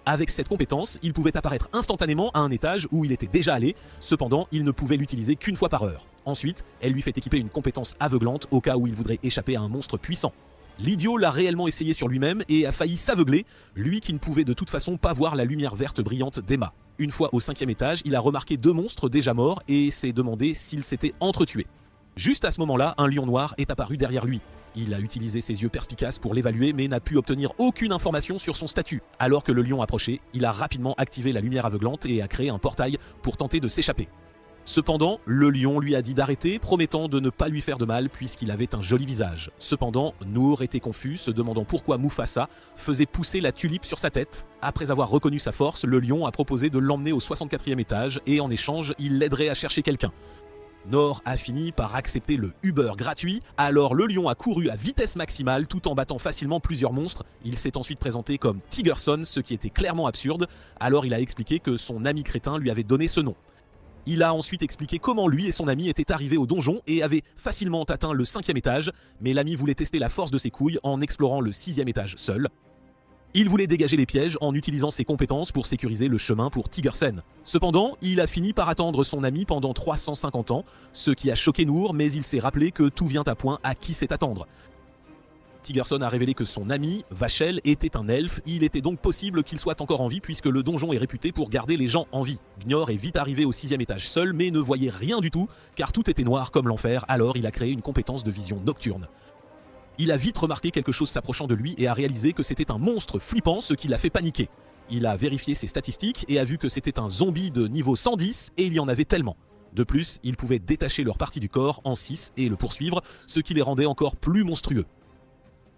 Avec cette compétence, il pouvait apparaître instantanément à un étage où il était déjà allé, cependant il ne pouvait l'utiliser qu'une fois par heure. Ensuite, elle lui fait équiper une compétence aveuglante au cas où il voudrait échapper à un monstre puissant. L'idiot l'a réellement essayé sur lui-même et a failli s'aveugler, lui qui ne pouvait de toute façon pas voir la lumière verte brillante d'Emma. Une fois au 5e étage, il a remarqué 2 monstres déjà morts et s'est demandé s'ils s'étaient entretués. Juste à ce moment-là, un lion noir est apparu derrière lui. Il a utilisé ses yeux perspicaces pour l'évaluer mais n'a pu obtenir aucune information sur son statut. Alors que le lion approchait, il a rapidement activé la lumière aveuglante et a créé un portail pour tenter de s'échapper. Cependant, le lion lui a dit d'arrêter, promettant de ne pas lui faire de mal puisqu'il avait un joli visage. Cependant, Noor était confus, se demandant pourquoi Mufasa faisait pousser la tulipe sur sa tête. Après avoir reconnu sa force, le lion a proposé de l'emmener au 64e étage et en échange, il l'aiderait à chercher quelqu'un. Noor a fini par accepter le Uber gratuit, alors le lion a couru à vitesse maximale tout en battant facilement plusieurs monstres. Il s'est ensuite présenté comme Tigerson, ce qui était clairement absurde, alors il a expliqué que son ami crétin lui avait donné ce nom. Il a ensuite expliqué comment lui et son ami étaient arrivés au donjon et avaient facilement atteint le 5e étage, mais l'ami voulait tester la force de ses couilles en explorant le 6e étage seul. Il voulait dégager les pièges en utilisant ses compétences pour sécuriser le chemin pour Tigersen. Cependant, il a fini par attendre son ami pendant 350 ans, ce qui a choqué Noor, mais il s'est rappelé que tout vient à point à qui sait attendre. Tigerson a révélé que son ami, Vachel, était un elfe, il était donc possible qu'il soit encore en vie puisque le donjon est réputé pour garder les gens en vie. Gnor est vite arrivé au 6e étage seul mais ne voyait rien du tout car tout était noir comme l'enfer, alors il a créé une compétence de vision nocturne. Il a vite remarqué quelque chose s'approchant de lui et a réalisé que c'était un monstre flippant, ce qui l'a fait paniquer. Il a vérifié ses statistiques et a vu que c'était un zombie de niveau 110 et il y en avait tellement. De plus, il pouvait détacher leur partie du corps en 6 et le poursuivre, ce qui les rendait encore plus monstrueux.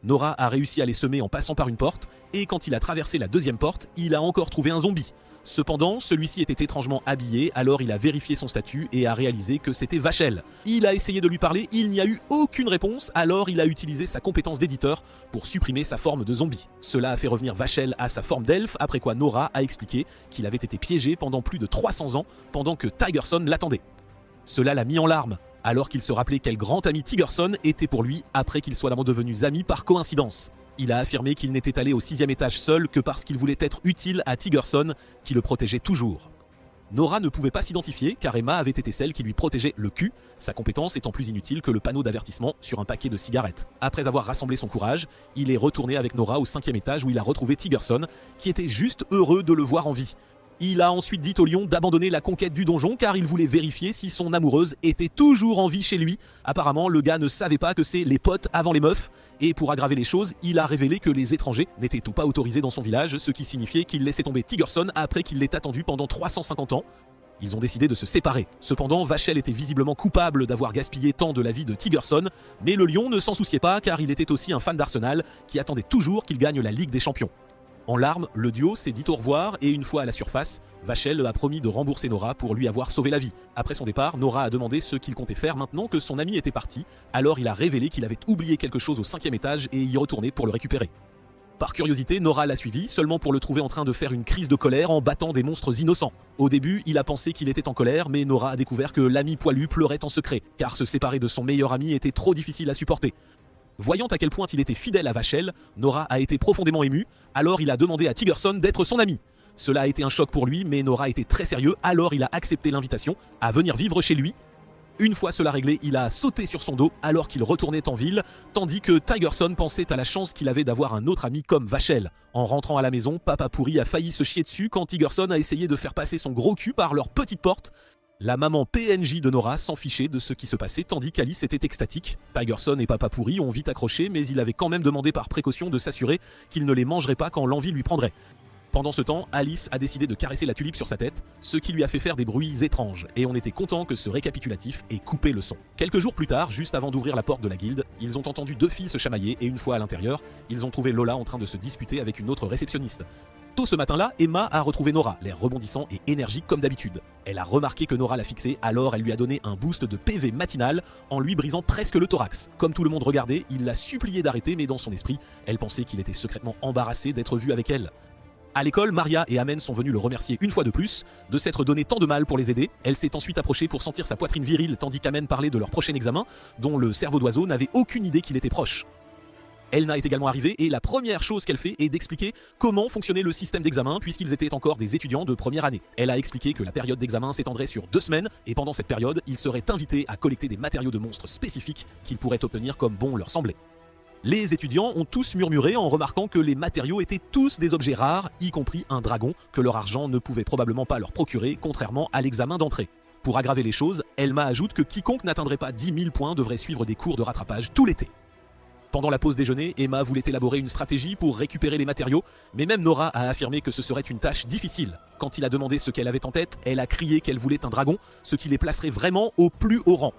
Nora a réussi à les semer en passant par une porte, et quand il a traversé la 2e porte, il a encore trouvé un zombie. Cependant, celui-ci était étrangement habillé, alors il a vérifié son statut et a réalisé que c'était Vachel. Il a essayé de lui parler, il n'y a eu aucune réponse, alors il a utilisé sa compétence d'éditeur pour supprimer sa forme de zombie. Cela a fait revenir Vachel à sa forme d'elfe, après quoi Nora a expliqué qu'il avait été piégé pendant plus de 300 ans pendant que Tigerson l'attendait. Cela l'a mis en larmes, alors qu'il se rappelait quel grand ami Tigerson était pour lui après qu'ils soient devenus amis par coïncidence. Il a affirmé qu'il n'était allé au 6e étage seul que parce qu'il voulait être utile à Tigerson, qui le protégeait toujours. Nora ne pouvait pas s'identifier car Emma avait été celle qui lui protégeait le cul, sa compétence étant plus inutile que le panneau d'avertissement sur un paquet de cigarettes. Après avoir rassemblé son courage, il est retourné avec Nora au 5e étage où il a retrouvé Tigerson, qui était juste heureux de le voir en vie. Il a ensuite dit au lion d'abandonner la conquête du donjon car il voulait vérifier si son amoureuse était toujours en vie chez lui. Apparemment, le gars ne savait pas que c'est les potes avant les meufs. Et pour aggraver les choses, il a révélé que les étrangers n'étaient pas autorisés dans son village, ce qui signifiait qu'il laissait tomber Tigerson après qu'il l'ait attendu pendant 350 ans. Ils ont décidé de se séparer. Cependant, Vachel était visiblement coupable d'avoir gaspillé tant de la vie de Tigerson, mais le lion ne s'en souciait pas car il était aussi un fan d'Arsenal qui attendait toujours qu'il gagne la Ligue des Champions. En larmes, le duo s'est dit au revoir et une fois à la surface, Vachel a promis de rembourser Nora pour lui avoir sauvé la vie. Après son départ, Nora a demandé ce qu'il comptait faire maintenant que son ami était parti, alors il a révélé qu'il avait oublié quelque chose au 5e étage et y retournait pour le récupérer. Par curiosité, Nora l'a suivi, seulement pour le trouver en train de faire une crise de colère en battant des monstres innocents. Au début, il a pensé qu'il était en colère, mais Nora a découvert que l'ami poilu pleurait en secret, car se séparer de son meilleur ami était trop difficile à supporter. Voyant à quel point il était fidèle à Vachel, Nora a été profondément émue, alors il a demandé à Tigerson d'être son ami. Cela a été un choc pour lui, mais Nora était très sérieux, alors il a accepté l'invitation à venir vivre chez lui. Une fois cela réglé, il a sauté sur son dos alors qu'il retournait en ville, tandis que Tigerson pensait à la chance qu'il avait d'avoir un autre ami comme Vachel. En rentrant à la maison, Papa Pourri a failli se chier dessus quand Tigerson a essayé de faire passer son gros cul par leur petite porte. La maman PNJ de Nora s'en fichait de ce qui se passait tandis qu'Alice était extatique. Tigerson et Papa Pourri ont vite accroché, mais il avait quand même demandé par précaution de s'assurer qu'il ne les mangerait pas quand l'envie lui prendrait. Pendant ce temps, Alice a décidé de caresser la tulipe sur sa tête, ce qui lui a fait faire des bruits étranges, et on était content que ce récapitulatif ait coupé le son. Quelques jours plus tard, juste avant d'ouvrir la porte de la guilde, ils ont entendu 2 filles se chamailler et une fois à l'intérieur, ils ont trouvé Lola en train de se disputer avec une autre réceptionniste. Tôt ce matin-là, Emma a retrouvé Nora, l'air rebondissant et énergique comme d'habitude. Elle a remarqué que Nora l'a fixée, alors elle lui a donné un boost de PV matinal en lui brisant presque le thorax. Comme tout le monde regardait, il l'a supplié d'arrêter, mais dans son esprit, elle pensait qu'il était secrètement embarrassé d'être vu avec elle. À l'école, Maria et Amen sont venus le remercier une fois de plus de s'être donné tant de mal pour les aider. Elle s'est ensuite approchée pour sentir sa poitrine virile tandis qu'Amen parlait de leur prochain examen, dont le cerveau d'oiseau n'avait aucune idée qu'il était proche. Elna est également arrivée et la première chose qu'elle fait est d'expliquer comment fonctionnait le système d'examen puisqu'ils étaient encore des étudiants de première année. Elle a expliqué que la période d'examen s'étendrait sur 2 semaines et pendant cette période, ils seraient invités à collecter des matériaux de monstres spécifiques qu'ils pourraient obtenir comme bon leur semblait. Les étudiants ont tous murmuré en remarquant que les matériaux étaient tous des objets rares, y compris un dragon, que leur argent ne pouvait probablement pas leur procurer, contrairement à l'examen d'entrée. Pour aggraver les choses, Elma ajoute que quiconque n'atteindrait pas 10 000 points devrait suivre des cours de rattrapage tout l'été. Pendant la pause déjeuner, Emma voulait élaborer une stratégie pour récupérer les matériaux, mais même Nora a affirmé que ce serait une tâche difficile. Quand il a demandé ce qu'elle avait en tête, elle a crié qu'elle voulait un dragon, ce qui les placerait vraiment au plus haut rang.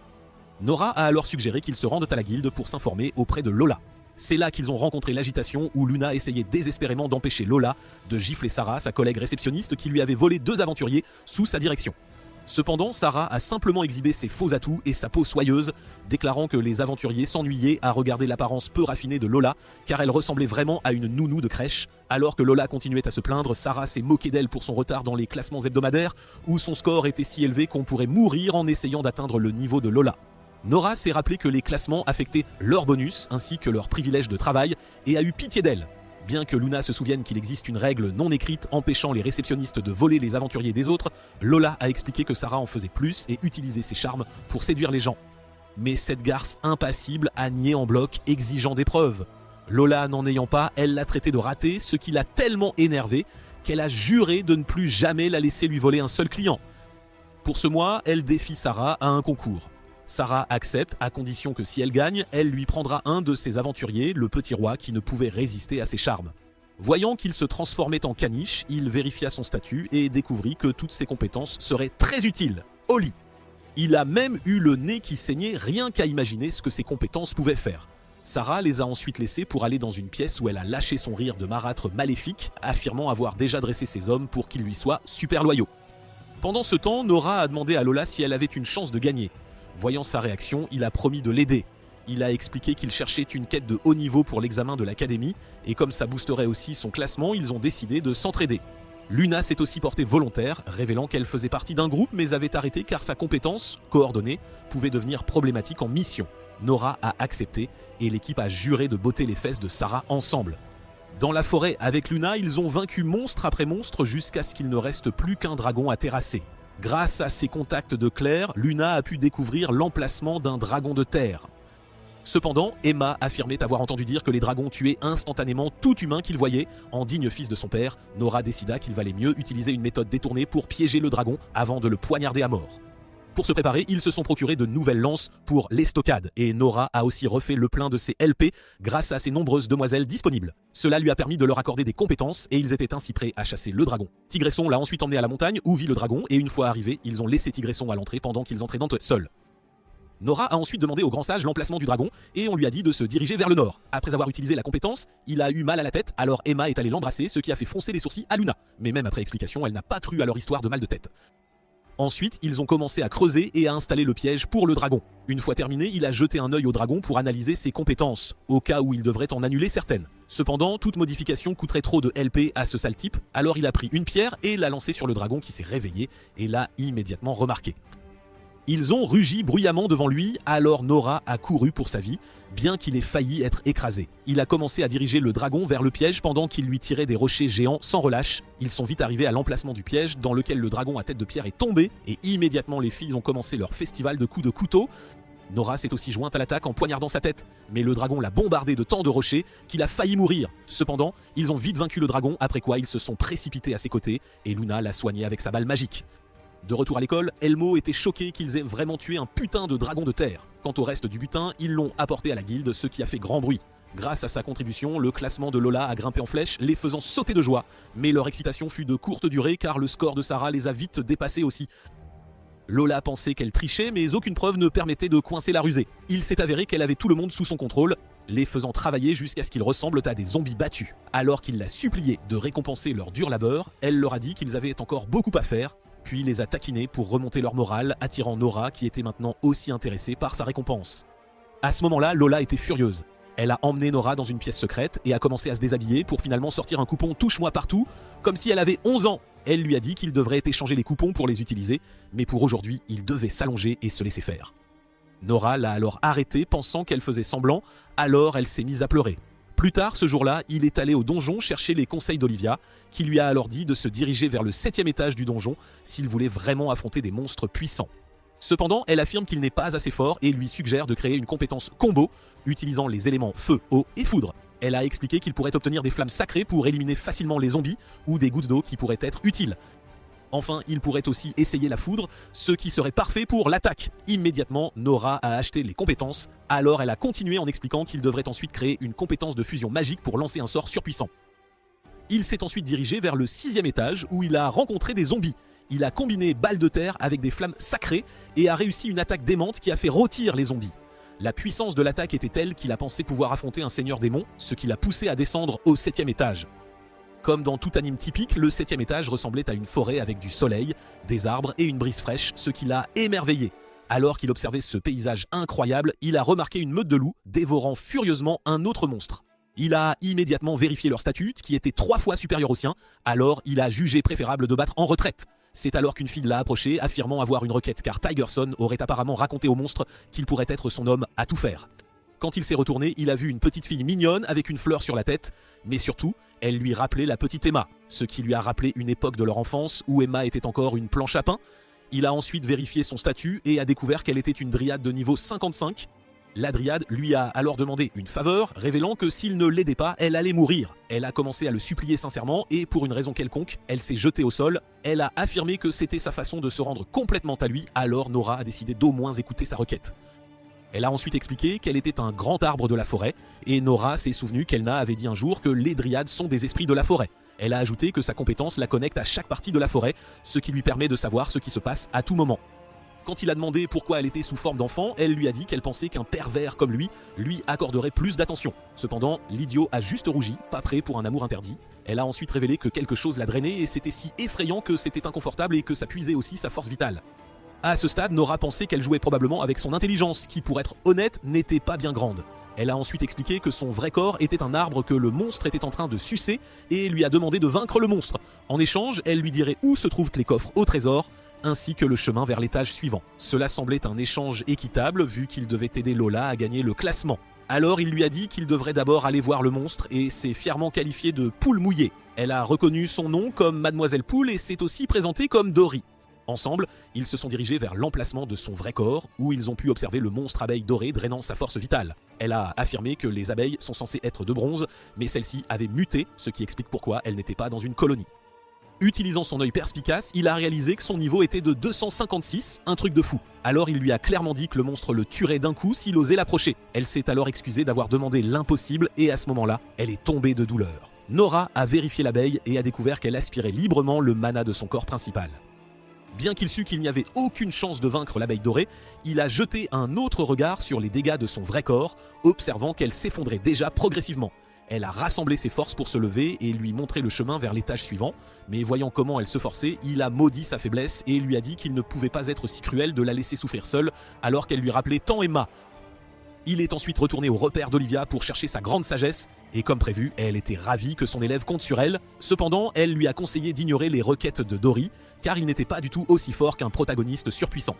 Nora a alors suggéré qu'ils se rendent à la guilde pour s'informer auprès de Lola. C'est là qu'ils ont rencontré l'agitation où Luna essayait désespérément d'empêcher Lola de gifler Sarah, sa collègue réceptionniste qui lui avait volé 2 aventuriers sous sa direction. Cependant, Sarah a simplement exhibé ses faux atouts et sa peau soyeuse, déclarant que les aventuriers s'ennuyaient à regarder l'apparence peu raffinée de Lola, car elle ressemblait vraiment à une nounou de crèche. Alors que Lola continuait à se plaindre, Sarah s'est moquée d'elle pour son retard dans les classements hebdomadaires, où son score était si élevé qu'on pourrait mourir en essayant d'atteindre le niveau de Lola. Nora s'est rappelé que les classements affectaient leurs bonus ainsi que leurs privilèges de travail et a eu pitié d'elle. Bien que Luna se souvienne qu'il existe une règle non écrite empêchant les réceptionnistes de voler les aventuriers des autres, Lola a expliqué que Sarah en faisait plus et utilisait ses charmes pour séduire les gens. Mais cette garce impassible a nié en bloc, exigeant des preuves. Lola n'en ayant pas, elle l'a traité de ratée, ce qui l'a tellement énervée qu'elle a juré de ne plus jamais la laisser lui voler un seul client. Pour ce mois, elle défie Sarah à un concours. Sarah accepte à condition que si elle gagne, elle lui prendra un de ses aventuriers, le petit roi qui ne pouvait résister à ses charmes. Voyant qu'il se transformait en caniche, il vérifia son statut et découvrit que toutes ses compétences seraient très utiles. Au lit. Il a même eu le nez qui saignait rien qu'à imaginer ce que ses compétences pouvaient faire. Sarah les a ensuite laissés pour aller dans une pièce où elle a lâché son rire de marâtre maléfique, affirmant avoir déjà dressé ses hommes pour qu'ils lui soient super loyaux. Pendant ce temps, Nora a demandé à Lola si elle avait une chance de gagner. Voyant sa réaction, il a promis de l'aider. Il a expliqué qu'il cherchait une quête de haut niveau pour l'examen de l'académie, et comme ça boosterait aussi son classement, ils ont décidé de s'entraider. Luna s'est aussi portée volontaire, révélant qu'elle faisait partie d'un groupe mais avait arrêté car sa compétence, coordonnée, pouvait devenir problématique en mission. Nora a accepté et l'équipe a juré de botter les fesses de Sarah ensemble. Dans la forêt avec Luna, ils ont vaincu monstre après monstre jusqu'à ce qu'il ne reste plus qu'un dragon à terrasser. Grâce à ses contacts de Claire, Luna a pu découvrir l'emplacement d'un dragon de terre. Cependant, Emma affirmait avoir entendu dire que les dragons tuaient instantanément tout humain qu'ils voyaient. En digne fils de son père, Nora décida qu'il valait mieux utiliser une méthode détournée pour piéger le dragon avant de le poignarder à mort. Pour se préparer, ils se sont procurés de nouvelles lances pour l'estocade et Nora a aussi refait le plein de ses LP grâce à ses nombreuses demoiselles disponibles. Cela lui a permis de leur accorder des compétences et ils étaient ainsi prêts à chasser le dragon. Tigresson l'a ensuite emmené à la montagne où vit le dragon et une fois arrivés, ils ont laissé Tigresson à l'entrée pendant qu'ils entraient dans seuls. Nora a ensuite demandé au grand sage l'emplacement du dragon et on lui a dit de se diriger vers le nord. Après avoir utilisé la compétence, il a eu mal à la tête, alors Emma est allée l'embrasser, ce qui a fait froncer les sourcils à Luna. Mais même après explication, elle n'a pas cru à leur histoire de mal de tête. Ensuite, ils ont commencé à creuser et à installer le piège pour le dragon. Une fois terminé, il a jeté un œil au dragon pour analyser ses compétences, au cas où il devrait en annuler certaines. Cependant, toute modification coûterait trop de LP à ce sale type, alors il a pris une pierre et l'a lancée sur le dragon qui s'est réveillé et l'a immédiatement remarqué. Ils ont rugi bruyamment devant lui, alors Nora a couru pour sa vie, bien qu'il ait failli être écrasé. Il a commencé à diriger le dragon vers le piège pendant qu'il lui tirait des rochers géants sans relâche. Ils sont vite arrivés à l'emplacement du piège dans lequel le dragon à tête de pierre est tombé et immédiatement les filles ont commencé leur festival de coups de couteau. Nora s'est aussi jointe à l'attaque en poignardant sa tête, mais le dragon l'a bombardé de tant de rochers qu'il a failli mourir. Cependant, ils ont vite vaincu le dragon, après quoi ils se sont précipités à ses côtés et Luna l'a soigné avec sa balle magique. De retour à l'école, Elmo était choqué qu'ils aient vraiment tué un putain de dragon de terre. Quant au reste du butin, ils l'ont apporté à la guilde, ce qui a fait grand bruit. Grâce à sa contribution, le classement de Lola a grimpé en flèche, les faisant sauter de joie. Mais leur excitation fut de courte durée car le score de Sarah les a vite dépassés aussi. Lola pensait qu'elle trichait, mais aucune preuve ne permettait de coincer la rusée. Il s'est avéré qu'elle avait tout le monde sous son contrôle, les faisant travailler jusqu'à ce qu'ils ressemblent à des zombies battus. Alors qu'il l'a supplié de récompenser leur dur labeur, elle leur a dit qu'ils avaient encore beaucoup à faire, puis les a taquinés pour remonter leur morale, attirant Nora qui était maintenant aussi intéressée par sa récompense. À ce moment-là, Lola était furieuse. Elle a emmené Nora dans une pièce secrète et a commencé à se déshabiller pour finalement sortir un coupon touche-moi partout, comme si elle avait 11 ans. Elle lui a dit qu'il devrait échanger les coupons pour les utiliser, mais pour aujourd'hui, il devait s'allonger et se laisser faire. Nora l'a alors arrêtée pensant qu'elle faisait semblant, alors elle s'est mise à pleurer. Plus tard, ce jour-là, il est allé au donjon chercher les conseils d'Olivia, qui lui a alors dit de se diriger vers le 7e étage du donjon s'il voulait vraiment affronter des monstres puissants. Cependant, elle affirme qu'il n'est pas assez fort et lui suggère de créer une compétence combo, utilisant les éléments feu, eau et foudre. Elle a expliqué qu'il pourrait obtenir des flammes sacrées pour éliminer facilement les zombies, ou des gouttes d'eau qui pourraient être utiles. Enfin, il pourrait aussi essayer la foudre, ce qui serait parfait pour l'attaque. Immédiatement, Nora a acheté les compétences, alors elle a continué en expliquant qu'il devrait ensuite créer une compétence de fusion magique pour lancer un sort surpuissant. Il s'est ensuite dirigé vers le 6e étage où il a rencontré des zombies. Il a combiné balles de terre avec des flammes sacrées et a réussi une attaque démente qui a fait rôtir les zombies. La puissance de l'attaque était telle qu'il a pensé pouvoir affronter un seigneur démon, ce qui l'a poussé à descendre au 7e étage. Comme dans tout anime typique, le 7e étage ressemblait à une forêt avec du soleil, des arbres et une brise fraîche, ce qui l'a émerveillé. Alors qu'il observait ce paysage incroyable, il a remarqué une meute de loups dévorant furieusement un autre monstre. Il a immédiatement vérifié leur statut, qui était 3 fois supérieur au sien, alors il a jugé préférable de battre en retraite. C'est alors qu'une fille l'a approché, affirmant avoir une requête car Tigerson aurait apparemment raconté au monstre qu'il pourrait être son homme à tout faire. Quand il s'est retourné, il a vu une petite fille mignonne avec une fleur sur la tête, mais surtout, elle lui rappelait la petite Emma, ce qui lui a rappelé une époque de leur enfance où Emma était encore une planche à pain. Il a ensuite vérifié son statut et a découvert qu'elle était une dryade de niveau 55. La dryade lui a alors demandé une faveur, révélant que s'il ne l'aidait pas, elle allait mourir. Elle a commencé à le supplier sincèrement et pour une raison quelconque, elle s'est jetée au sol. Elle a affirmé que c'était sa façon de se rendre complètement à lui, alors Nora a décidé d'au moins écouter sa requête. Elle a ensuite expliqué qu'elle était un grand arbre de la forêt, et Nora s'est souvenue qu'Elna avait dit un jour que les dryades sont des esprits de la forêt. Elle a ajouté que sa compétence la connecte à chaque partie de la forêt, ce qui lui permet de savoir ce qui se passe à tout moment. Quand il a demandé pourquoi elle était sous forme d'enfant, elle lui a dit qu'elle pensait qu'un pervers comme lui accorderait plus d'attention. Cependant, l'idiot a juste rougi, pas prêt pour un amour interdit. Elle a ensuite révélé que quelque chose la drainait et c'était si effrayant que c'était inconfortable et que ça puisait aussi sa force vitale. À ce stade, Nora pensait qu'elle jouait probablement avec son intelligence, qui pour être honnête, n'était pas bien grande. Elle a ensuite expliqué que son vrai corps était un arbre que le monstre était en train de sucer et lui a demandé de vaincre le monstre. En échange, elle lui dirait où se trouvent les coffres au trésor, ainsi que le chemin vers l'étage suivant. Cela semblait un échange équitable vu qu'il devait aider Lola à gagner le classement. Alors il lui a dit qu'il devrait d'abord aller voir le monstre et s'est fièrement qualifié de poule mouillée. Elle a reconnu son nom comme Mademoiselle Poule et s'est aussi présentée comme Dory. Ensemble, ils se sont dirigés vers l'emplacement de son vrai corps, où ils ont pu observer le monstre abeille doré drainant sa force vitale. Elle a affirmé que les abeilles sont censées être de bronze, mais celle-ci avait muté, ce qui explique pourquoi elle n'était pas dans une colonie. Utilisant son œil perspicace, il a réalisé que son niveau était de 256, un truc de fou. Alors il lui a clairement dit que le monstre le tuerait d'un coup s'il osait l'approcher. Elle s'est alors excusée d'avoir demandé l'impossible et à ce moment-là, elle est tombée de douleur. Nora a vérifié l'abeille et a découvert qu'elle aspirait librement le mana de son corps principal. Bien qu'il sût qu'il n'y avait aucune chance de vaincre l'abeille dorée, il a jeté un autre regard sur les dégâts de son vrai corps, observant qu'elle s'effondrait déjà progressivement. Elle a rassemblé ses forces pour se lever et lui montrer le chemin vers l'étage suivant, mais voyant comment elle se forçait, il a maudit sa faiblesse et lui a dit qu'il ne pouvait pas être si cruel de la laisser souffrir seule alors qu'elle lui rappelait tant Emma. Il est ensuite retourné au repère d'Olivia pour chercher sa grande sagesse, et comme prévu, elle était ravie que son élève compte sur elle. Cependant, elle lui a conseillé d'ignorer les requêtes de Dory, car il n'était pas du tout aussi fort qu'un protagoniste surpuissant.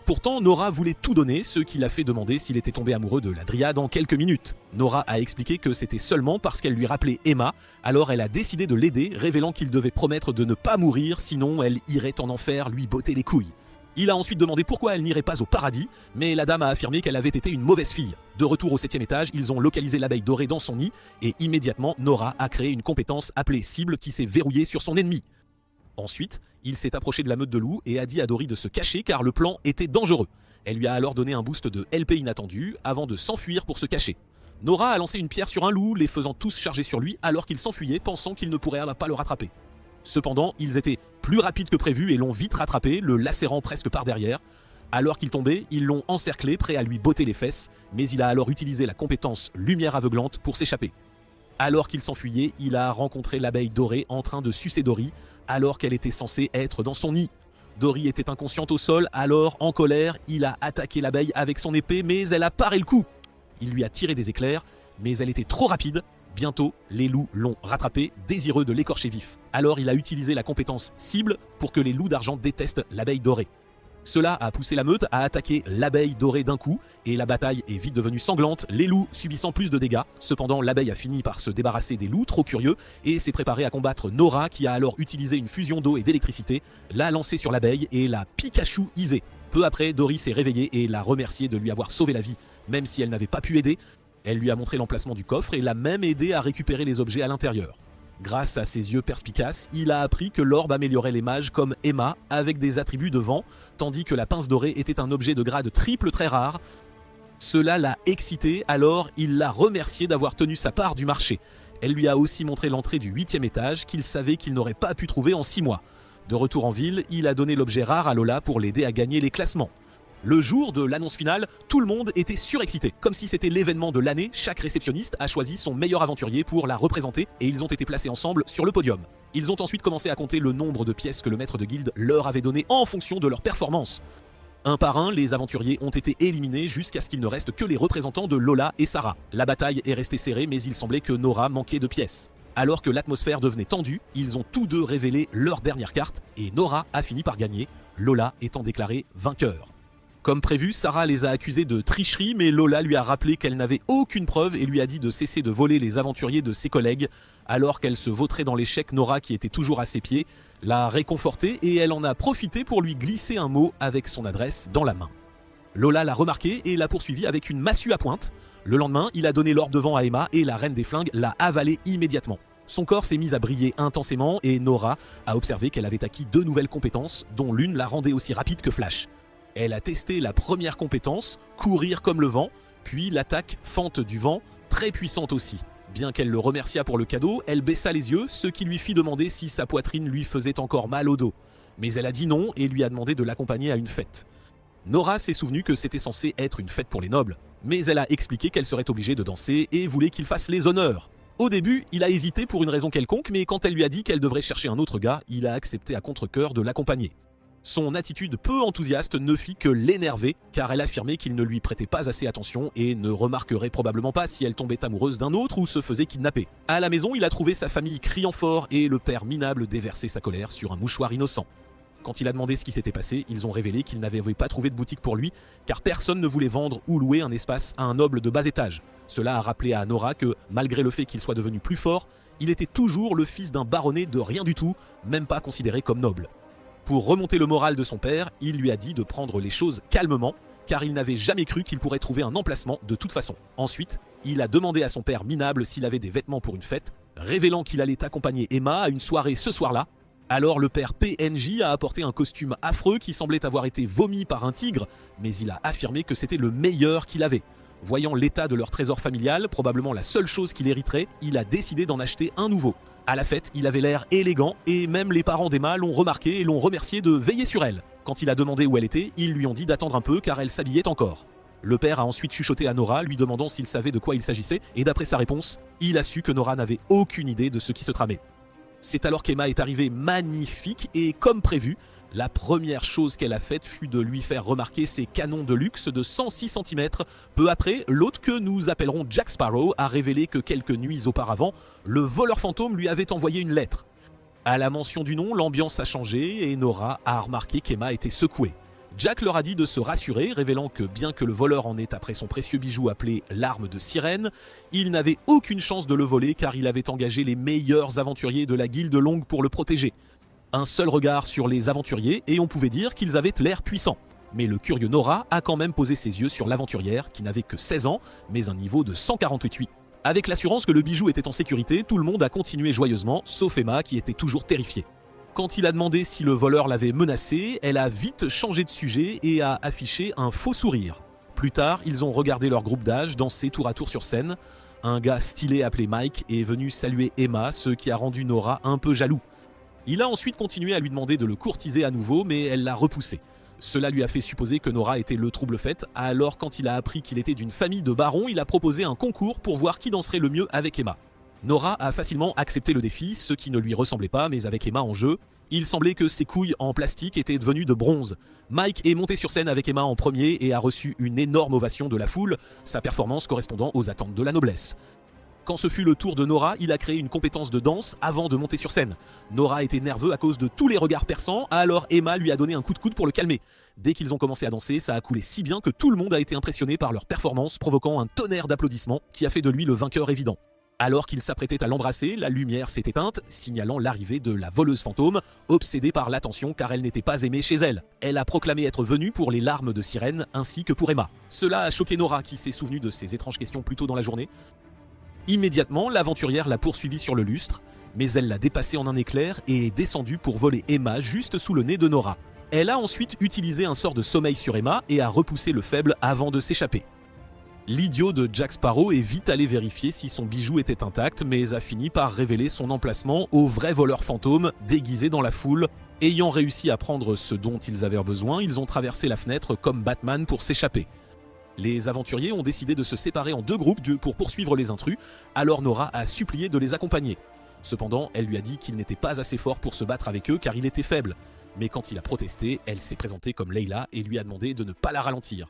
Pourtant, Nora voulait tout donner, ce qui l'a fait demander s'il était tombé amoureux de la dryade en quelques minutes. Nora a expliqué que c'était seulement parce qu'elle lui rappelait Emma, alors elle a décidé de l'aider, révélant qu'il devait promettre de ne pas mourir, sinon elle irait en enfer lui botter les couilles. Il a ensuite demandé pourquoi elle n'irait pas au paradis, mais la dame a affirmé qu'elle avait été une mauvaise fille. De retour au 7e étage, ils ont localisé l'abeille dorée dans son nid, et immédiatement, Nora a créé une compétence appelée cible qui s'est verrouillée sur son ennemi. Ensuite, il s'est approché de la meute de loups et a dit à Dory de se cacher car le plan était dangereux. Elle lui a alors donné un boost de LP inattendu avant de s'enfuir pour se cacher. Nora a lancé une pierre sur un loup, les faisant tous charger sur lui alors qu'il s'enfuyait pensant qu'il ne pourrait pas le rattraper. Cependant, ils étaient plus rapides que prévu et l'ont vite rattrapé, le lacérant presque par derrière. Alors qu'il tombait, ils l'ont encerclé, prêt à lui botter les fesses, mais il a alors utilisé la compétence lumière aveuglante pour s'échapper. Alors qu'il s'enfuyait, il a rencontré l'abeille dorée en train de sucer Dory, alors qu'elle était censée être dans son nid. Dory était inconsciente au sol, alors, en colère, il a attaqué l'abeille avec son épée, mais elle a paré le coup. Il lui a tiré des éclairs, mais elle était trop rapide. Bientôt, les loups l'ont rattrapé, désireux de l'écorcher vif. Alors il a utilisé la compétence cible pour que les loups d'argent détestent l'abeille dorée. Cela a poussé la meute à attaquer l'abeille dorée d'un coup, et la bataille est vite devenue sanglante, les loups subissant plus de dégâts. Cependant, l'abeille a fini par se débarrasser des loups, trop curieux, et s'est préparée à combattre Nora, qui a alors utilisé une fusion d'eau et d'électricité, l'a lancée sur l'abeille et l'a Pikachu-isée. Peu après, Dory s'est réveillée et l'a remercié de lui avoir sauvé la vie, même si elle n'avait pas pu aider. Elle lui a montré l'emplacement du coffre et l'a même aidé à récupérer les objets à l'intérieur. Grâce à ses yeux perspicaces, il a appris que l'orbe améliorait les mages comme Emma avec des attributs de vent, tandis que la pince dorée était un objet de grade triple très rare. Cela l'a excité, alors il l'a remercié d'avoir tenu sa part du marché. Elle lui a aussi montré l'entrée du 8e étage qu'il savait qu'il n'aurait pas pu trouver en 6 mois. De retour en ville, il a donné l'objet rare à Lola pour l'aider à gagner les classements. Le jour de l'annonce finale, tout le monde était surexcité. Comme si c'était l'événement de l'année, chaque réceptionniste a choisi son meilleur aventurier pour la représenter et ils ont été placés ensemble sur le podium. Ils ont ensuite commencé à compter le nombre de pièces que le maître de guilde leur avait donné en fonction de leur performance. Un par un, les aventuriers ont été éliminés jusqu'à ce qu'il ne reste que les représentants de Lola et Sarah. La bataille est restée serrée mais il semblait que Nora manquait de pièces. Alors que l'atmosphère devenait tendue, ils ont tous deux révélé leur dernière carte et Nora a fini par gagner, Lola étant déclarée vainqueur. Comme prévu, Sarah les a accusés de tricherie, mais Lola lui a rappelé qu'elle n'avait aucune preuve et lui a dit de cesser de voler les aventuriers de ses collègues. Alors qu'elle se vautrait dans l'échec, Nora, qui était toujours à ses pieds, l'a réconfortée et elle en a profité pour lui glisser un mot avec son adresse dans la main. Lola l'a remarqué et l'a poursuivi avec une massue à pointe. Le lendemain, il a donné l'orbe de vent à Emma et la reine des flingues l'a avalé immédiatement. Son corps s'est mis à briller intensément et Nora a observé qu'elle avait acquis 2 nouvelles compétences, dont l'une la rendait aussi rapide que Flash. Elle a testé la première compétence, courir comme le vent, puis l'attaque fente du vent, très puissante aussi. Bien qu'elle le remerciât pour le cadeau, elle baissa les yeux, ce qui lui fit demander si sa poitrine lui faisait encore mal au dos. Mais elle a dit non et lui a demandé de l'accompagner à une fête. Nora s'est souvenue que c'était censé être une fête pour les nobles, mais elle a expliqué qu'elle serait obligée de danser et voulait qu'il fasse les honneurs. Au début, il a hésité pour une raison quelconque, mais quand elle lui a dit qu'elle devrait chercher un autre gars, il a accepté à contre-cœur de l'accompagner. Son attitude peu enthousiaste ne fit que l'énerver, car elle affirmait qu'il ne lui prêtait pas assez attention et ne remarquerait probablement pas si elle tombait amoureuse d'un autre ou se faisait kidnapper. À la maison, il a trouvé sa famille criant fort et le père minable déverser sa colère sur un mouchoir innocent. Quand il a demandé ce qui s'était passé, ils ont révélé qu'ils n'avaient pas trouvé de boutique pour lui, car personne ne voulait vendre ou louer un espace à un noble de bas étage. Cela a rappelé à Nora que, malgré le fait qu'il soit devenu plus fort, il était toujours le fils d'un baronnet de rien du tout, même pas considéré comme noble. Pour remonter le moral de son père, il lui a dit de prendre les choses calmement, car il n'avait jamais cru qu'il pourrait trouver un emplacement de toute façon. Ensuite, il a demandé à son père minable s'il avait des vêtements pour une fête, révélant qu'il allait accompagner Emma à une soirée ce soir-là. Alors le père PNJ a apporté un costume affreux qui semblait avoir été vomi par un tigre, mais il a affirmé que c'était le meilleur qu'il avait. Voyant l'état de leur trésor familial, probablement la seule chose qu'il hériterait, il a décidé d'en acheter un nouveau. À la fête, il avait l'air élégant et même les parents d'Emma l'ont remarqué et l'ont remercié de veiller sur elle. Quand il a demandé où elle était, ils lui ont dit d'attendre un peu car elle s'habillait encore. Le père a ensuite chuchoté à Nora, lui demandant s'il savait de quoi il s'agissait, et d'après sa réponse, il a su que Nora n'avait aucune idée de ce qui se tramait. C'est alors qu'Emma est arrivée magnifique et comme prévu, la première chose qu'elle a faite fut de lui faire remarquer ses canons de luxe de 106 cm. Peu après, l'hôte que nous appellerons Jack Sparrow a révélé que quelques nuits auparavant, le voleur fantôme lui avait envoyé une lettre. À la mention du nom, l'ambiance a changé et Nora a remarqué qu'Emma était secouée. Jack leur a dit de se rassurer, révélant que bien que le voleur en ait après son précieux bijou appelé l'arme de sirène, il n'avait aucune chance de le voler car il avait engagé les meilleurs aventuriers de la guilde longue pour le protéger. Un seul regard sur les aventuriers et on pouvait dire qu'ils avaient l'air puissants. Mais le curieux Nora a quand même posé ses yeux sur l'aventurière qui n'avait que 16 ans, mais un niveau de 148. Avec l'assurance que le bijou était en sécurité, tout le monde a continué joyeusement, sauf Emma qui était toujours terrifiée. Quand il a demandé si le voleur l'avait menacée, elle a vite changé de sujet et a affiché un faux sourire. Plus tard, ils ont regardé leur groupe d'âge danser tour à tour sur scène. Un gars stylé appelé Mike est venu saluer Emma, ce qui a rendu Nora un peu jaloux. Il a ensuite continué à lui demander de le courtiser à nouveau, mais elle l'a repoussé. Cela lui a fait supposer que Nora était le trouble-fête, alors quand il a appris qu'il était d'une famille de barons, il a proposé un concours pour voir qui danserait le mieux avec Emma. Nora a facilement accepté le défi, ce qui ne lui ressemblait pas, mais avec Emma en jeu, il semblait que ses couilles en plastique étaient devenues de bronze. Mike est monté sur scène avec Emma en premier et a reçu une énorme ovation de la foule, sa performance correspondant aux attentes de la noblesse. Quand ce fut le tour de Nora, il a créé une compétence de danse avant de monter sur scène. Nora était nerveux à cause de tous les regards perçants, alors Emma lui a donné un coup de coude pour le calmer. Dès qu'ils ont commencé à danser, ça a coulé si bien que tout le monde a été impressionné par leur performance, provoquant un tonnerre d'applaudissements qui a fait de lui le vainqueur évident. Alors qu'il s'apprêtait à l'embrasser, la lumière s'est éteinte, signalant l'arrivée de la voleuse fantôme, obsédée par l'attention car elle n'était pas aimée chez elle. Elle a proclamé être venue pour les larmes de sirène ainsi que pour Emma. Cela a choqué Nora qui s'est souvenue de ces étranges questions plus tôt dans la journée. Immédiatement, l'aventurière l'a poursuivie sur le lustre, mais elle l'a dépassée en un éclair et est descendue pour voler Emma juste sous le nez de Nora. Elle a ensuite utilisé un sort de sommeil sur Emma et a repoussé le faible avant de s'échapper. L'idiot de Jack Sparrow est vite allé vérifier si son bijou était intact, mais a fini par révéler son emplacement au vrai voleur fantôme déguisé dans la foule. Ayant réussi à prendre ce dont ils avaient besoin, ils ont traversé la fenêtre comme Batman pour s'échapper. Les aventuriers ont décidé de se séparer en deux groupes pour poursuivre les intrus, alors Nora a supplié de les accompagner. Cependant, elle lui a dit qu'il n'était pas assez fort pour se battre avec eux car il était faible. Mais quand il a protesté, elle s'est présentée comme Layla et lui a demandé de ne pas la ralentir.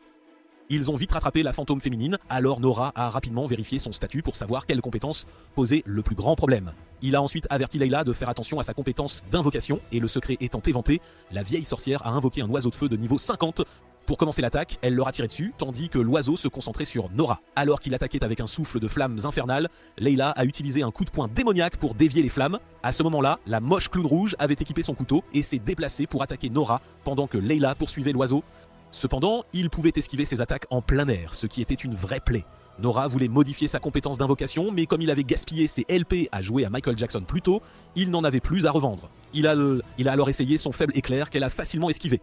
Ils ont vite rattrapé la fantôme féminine, alors Nora a rapidement vérifié son statut pour savoir quelle compétence posait le plus grand problème. Il a ensuite averti Layla de faire attention à sa compétence d'invocation, et le secret étant éventé, la vieille sorcière a invoqué un oiseau de feu de niveau 50. Pour commencer l'attaque, elle leur a tiré dessus, tandis que l'oiseau se concentrait sur Nora. Alors qu'il attaquait avec un souffle de flammes infernales, Layla a utilisé un coup de poing démoniaque pour dévier les flammes. À ce moment-là, la moche clown rouge avait équipé son couteau et s'est déplacée pour attaquer Nora, pendant que Layla poursuivait l'oiseau. Cependant, il pouvait esquiver ses attaques en plein air, ce qui était une vraie plaie. Nora voulait modifier sa compétence d'invocation, mais comme il avait gaspillé ses LP à jouer à Michael Jackson plus tôt, il n'en avait plus à revendre. Il a alors essayé son faible éclair qu'elle a facilement esquivé.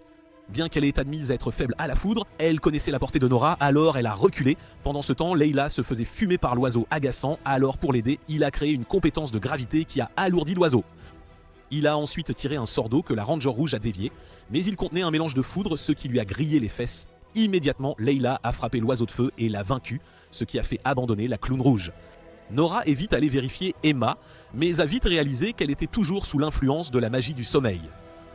Bien qu'elle ait admise être faible à la foudre, elle connaissait la portée de Nora, alors elle a reculé. Pendant ce temps, Layla se faisait fumer par l'oiseau agaçant, alors pour l'aider, il a créé une compétence de gravité qui a alourdi l'oiseau. Il a ensuite tiré un sort d'eau que la Ranger rouge a dévié, mais il contenait un mélange de foudre, ce qui lui a grillé les fesses. Immédiatement, Layla a frappé l'oiseau de feu et l'a vaincu, ce qui a fait abandonner la clown rouge. Nora est vite allée vérifier Emma, mais a vite réalisé qu'elle était toujours sous l'influence de la magie du sommeil.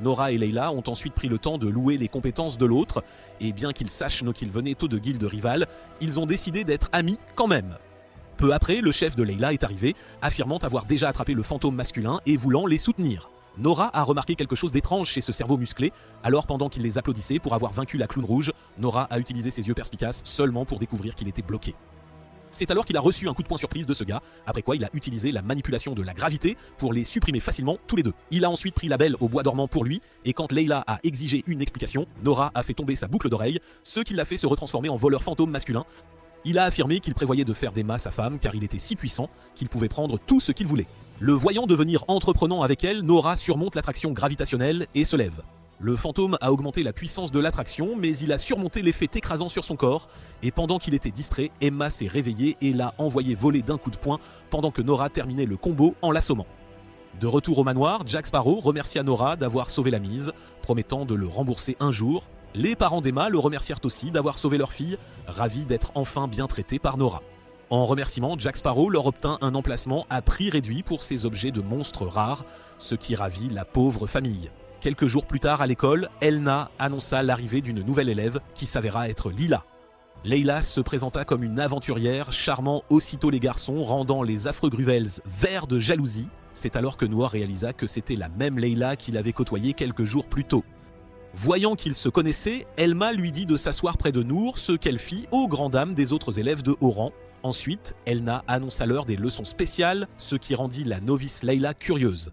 Nora et Layla ont ensuite pris le temps de louer les compétences de l'autre, et bien qu'ils sachent qu'ils venaient tous de guildes rivales, ils ont décidé d'être amis quand même. Peu après, le chef de Layla est arrivé, affirmant avoir déjà attrapé le fantôme masculin et voulant les soutenir. Nora a remarqué quelque chose d'étrange chez ce cerveau musclé, alors pendant qu'il les applaudissait pour avoir vaincu la clown rouge, Nora a utilisé ses yeux perspicaces seulement pour découvrir qu'il était bloqué. C'est alors qu'il a reçu un coup de poing surprise de ce gars, après quoi il a utilisé la manipulation de la gravité pour les supprimer facilement tous les deux. Il a ensuite pris la belle au bois dormant pour lui, et quand Layla a exigé une explication, Nora a fait tomber sa boucle d'oreille, ce qui l'a fait se retransformer en voleur fantôme masculin. Il a affirmé qu'il prévoyait de faire d'Emma sa femme car il était si puissant qu'il pouvait prendre tout ce qu'il voulait. Le voyant devenir entreprenant avec elle, Nora surmonte l'attraction gravitationnelle et se lève. Le fantôme a augmenté la puissance de l'attraction, mais il a surmonté l'effet écrasant sur son corps, et pendant qu'il était distrait, Emma s'est réveillée et l'a envoyé voler d'un coup de poing pendant que Nora terminait le combo en l'assommant. De retour au manoir, Jack Sparrow remercia Nora d'avoir sauvé la mise, promettant de le rembourser un jour. Les parents d'Emma le remercièrent aussi d'avoir sauvé leur fille, ravis d'être enfin bien traités par Nora. En remerciement, Jack Sparrow leur obtint un emplacement à prix réduit pour ces objets de monstres rares, ce qui ravit la pauvre famille. Quelques jours plus tard à l'école, Elna annonça l'arrivée d'une nouvelle élève qui s'avéra être Lila. Layla se présenta comme une aventurière, charmant aussitôt les garçons, rendant les affreux Gruvels verts de jalousie. C'est alors que Noir réalisa que c'était la même Layla qu'il avait côtoyée quelques jours plus tôt. Voyant qu'ils se connaissaient, Elma lui dit de s'asseoir près de Nour, ce qu'elle fit aux grandes dames des autres élèves de haut rang. Ensuite, Elna annonça l'heure des leçons spéciales, ce qui rendit la novice Layla curieuse.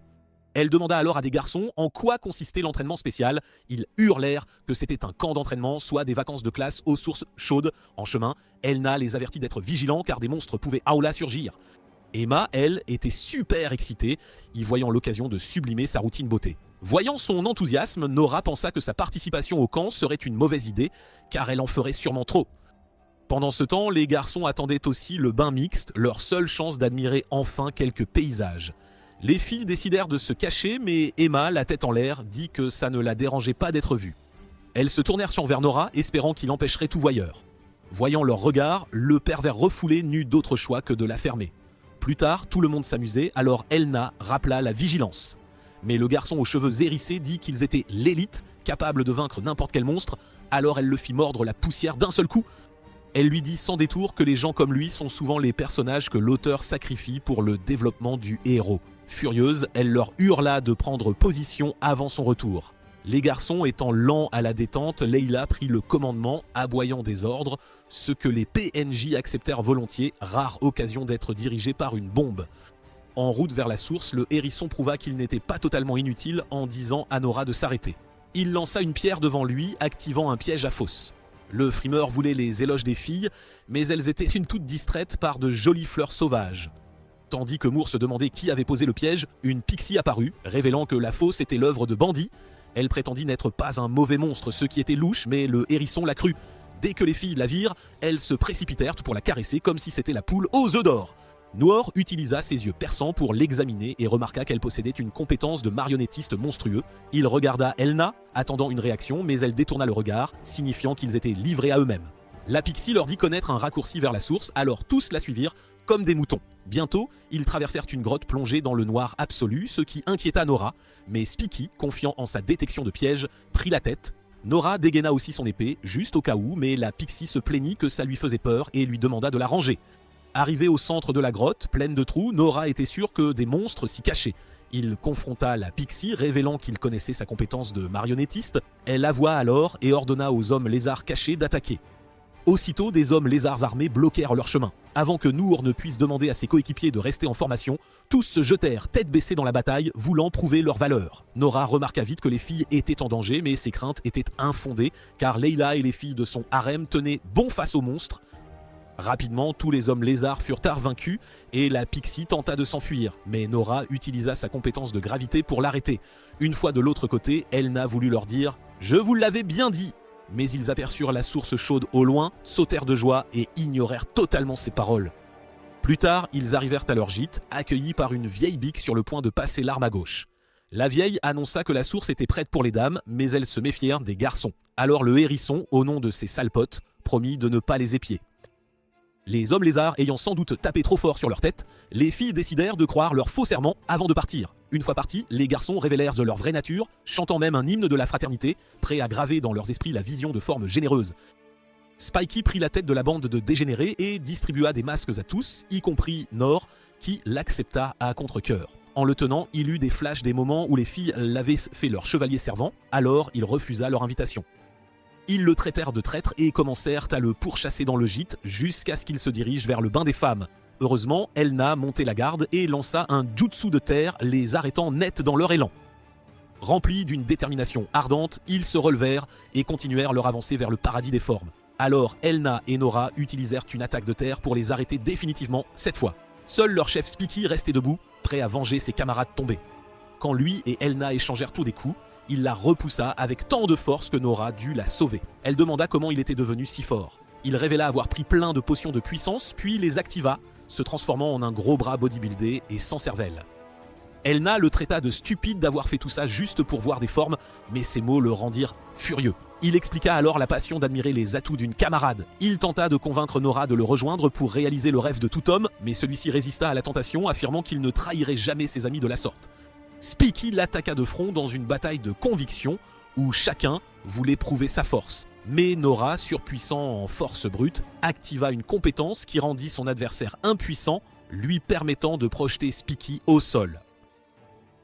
Elle demanda alors à des garçons en quoi consistait l'entraînement spécial. Ils hurlèrent que c'était un camp d'entraînement, soit des vacances de classe aux sources chaudes. En chemin, Elna les avertit d'être vigilants car des monstres pouvaient aoula surgir. Emma, elle, était super excitée, y voyant l'occasion de sublimer sa routine beauté. Voyant son enthousiasme, Nora pensa que sa participation au camp serait une mauvaise idée, car elle en ferait sûrement trop. Pendant ce temps, les garçons attendaient aussi le bain mixte, leur seule chance d'admirer enfin quelques paysages. Les filles décidèrent de se cacher, mais Emma, la tête en l'air, dit que ça ne la dérangeait pas d'être vue. Elles se tournèrent vers Nora, espérant qu'il empêcherait tout voyeur. Voyant leur regard, le pervers refoulé n'eut d'autre choix que de la fermer. Plus tard, tout le monde s'amusait, alors Elna rappela la vigilance. Mais le garçon aux cheveux hérissés dit qu'ils étaient l'élite, capable de vaincre n'importe quel monstre, alors elle le fit mordre la poussière d'un seul coup. Elle lui dit sans détour que les gens comme lui sont souvent les personnages que l'auteur sacrifie pour le développement du héros. Furieuse, elle leur hurla de prendre position avant son retour. Les garçons étant lents à la détente, Layla prit le commandement, aboyant des ordres, ce que les PNJ acceptèrent volontiers, rare occasion d'être dirigés par une bombe. En route vers la source, le hérisson prouva qu'il n'était pas totalement inutile en disant à Nora de s'arrêter. Il lança une pierre devant lui, activant un piège à fausse. Le frimeur voulait les éloges des filles, mais elles étaient une toute distraites par de jolies fleurs sauvages. Tandis que Moore se demandait qui avait posé le piège, une pixie apparut, révélant que la fosse était l'œuvre de bandits. Elle prétendit n'être pas un mauvais monstre, ce qui était louche, mais le hérisson la crut. Dès que les filles la virent, elles se précipitèrent pour la caresser comme si c'était la poule aux œufs d'or. Noir utilisa ses yeux perçants pour l'examiner et remarqua qu'elle possédait une compétence de marionnettiste monstrueux. Il regarda Elna, attendant une réaction, mais elle détourna le regard, signifiant qu'ils étaient livrés à eux-mêmes. La pixie leur dit connaître un raccourci vers la source, alors tous la suivirent comme des moutons. Bientôt, ils traversèrent une grotte plongée dans le noir absolu, ce qui inquiéta Nora, mais Spiky, confiant en sa détection de pièges, prit la tête. Nora dégaina aussi son épée, juste au cas où, mais la pixie se plaignit que ça lui faisait peur et lui demanda de la ranger. Arrivée au centre de la grotte, pleine de trous, Nora était sûre que des monstres s'y cachaient. Il confronta la pixie, révélant qu'il connaissait sa compétence de marionnettiste. Elle avoua alors et ordonna aux hommes lézards cachés d'attaquer. Aussitôt, des hommes lézards armés bloquèrent leur chemin. Avant que Noor ne puisse demander à ses coéquipiers de rester en formation, tous se jetèrent tête baissée dans la bataille, voulant prouver leur valeur. Nora remarqua vite que les filles étaient en danger, mais ses craintes étaient infondées, car Layla et les filles de son harem tenaient bon face aux monstres. Rapidement, tous les hommes lézards furent vaincus et la pixie tenta de s'enfuir, mais Nora utilisa sa compétence de gravité pour l'arrêter. Une fois de l'autre côté, Elna voulut leur dire « Je vous l'avais bien dit !» Mais ils aperçurent la source chaude au loin, sautèrent de joie et ignorèrent totalement ses paroles. Plus tard, ils arrivèrent à leur gîte, accueillis par une vieille bique sur le point de passer l'arme à gauche. La vieille annonça que la source était prête pour les dames, mais elles se méfièrent des garçons. Alors le hérisson, au nom de ses sales potes, promit de ne pas les épier. Les hommes lézards ayant sans doute tapé trop fort sur leur tête, les filles décidèrent de croire leur faux serment avant de partir. Une fois partis, les garçons révélèrent leur vraie nature, chantant même un hymne de la fraternité, prêt à graver dans leurs esprits la vision de formes généreuses. Spiky prit la tête de la bande de dégénérés et distribua des masques à tous, y compris Nor, qui l'accepta à contre-cœur. En le tenant, il eut des flashs des moments où les filles l'avaient fait leur chevalier servant, alors il refusa leur invitation. Ils le traitèrent de traître et commencèrent à le pourchasser dans le gîte jusqu'à ce qu'il se dirige vers le bain des femmes. Heureusement, Elna montait la garde et lança un jutsu de terre, les arrêtant net dans leur élan. Remplis d'une détermination ardente, ils se relevèrent et continuèrent leur avancée vers le paradis des formes. Alors Elna et Nora utilisèrent une attaque de terre pour les arrêter définitivement cette fois. Seul leur chef Spiky restait debout, prêt à venger ses camarades tombés. Quand lui et Elna échangèrent tous des coups, il la repoussa avec tant de force que Nora dut la sauver. Elle demanda comment il était devenu si fort. Il révéla avoir pris plein de potions de puissance, puis les activa, se transformant en un gros bras bodybuildé et sans cervelle. Elna le traita de stupide d'avoir fait tout ça juste pour voir des formes, mais ces mots le rendirent furieux. Il expliqua alors la passion d'admirer les atouts d'une camarade. Il tenta de convaincre Nora de le rejoindre pour réaliser le rêve de tout homme, mais celui-ci résista à la tentation, affirmant qu'il ne trahirait jamais ses amis de la sorte. Spiky l'attaqua de front dans une bataille de conviction où chacun voulait prouver sa force. Mais Nora, surpuissant en force brute, activa une compétence qui rendit son adversaire impuissant, lui permettant de projeter Spiky au sol.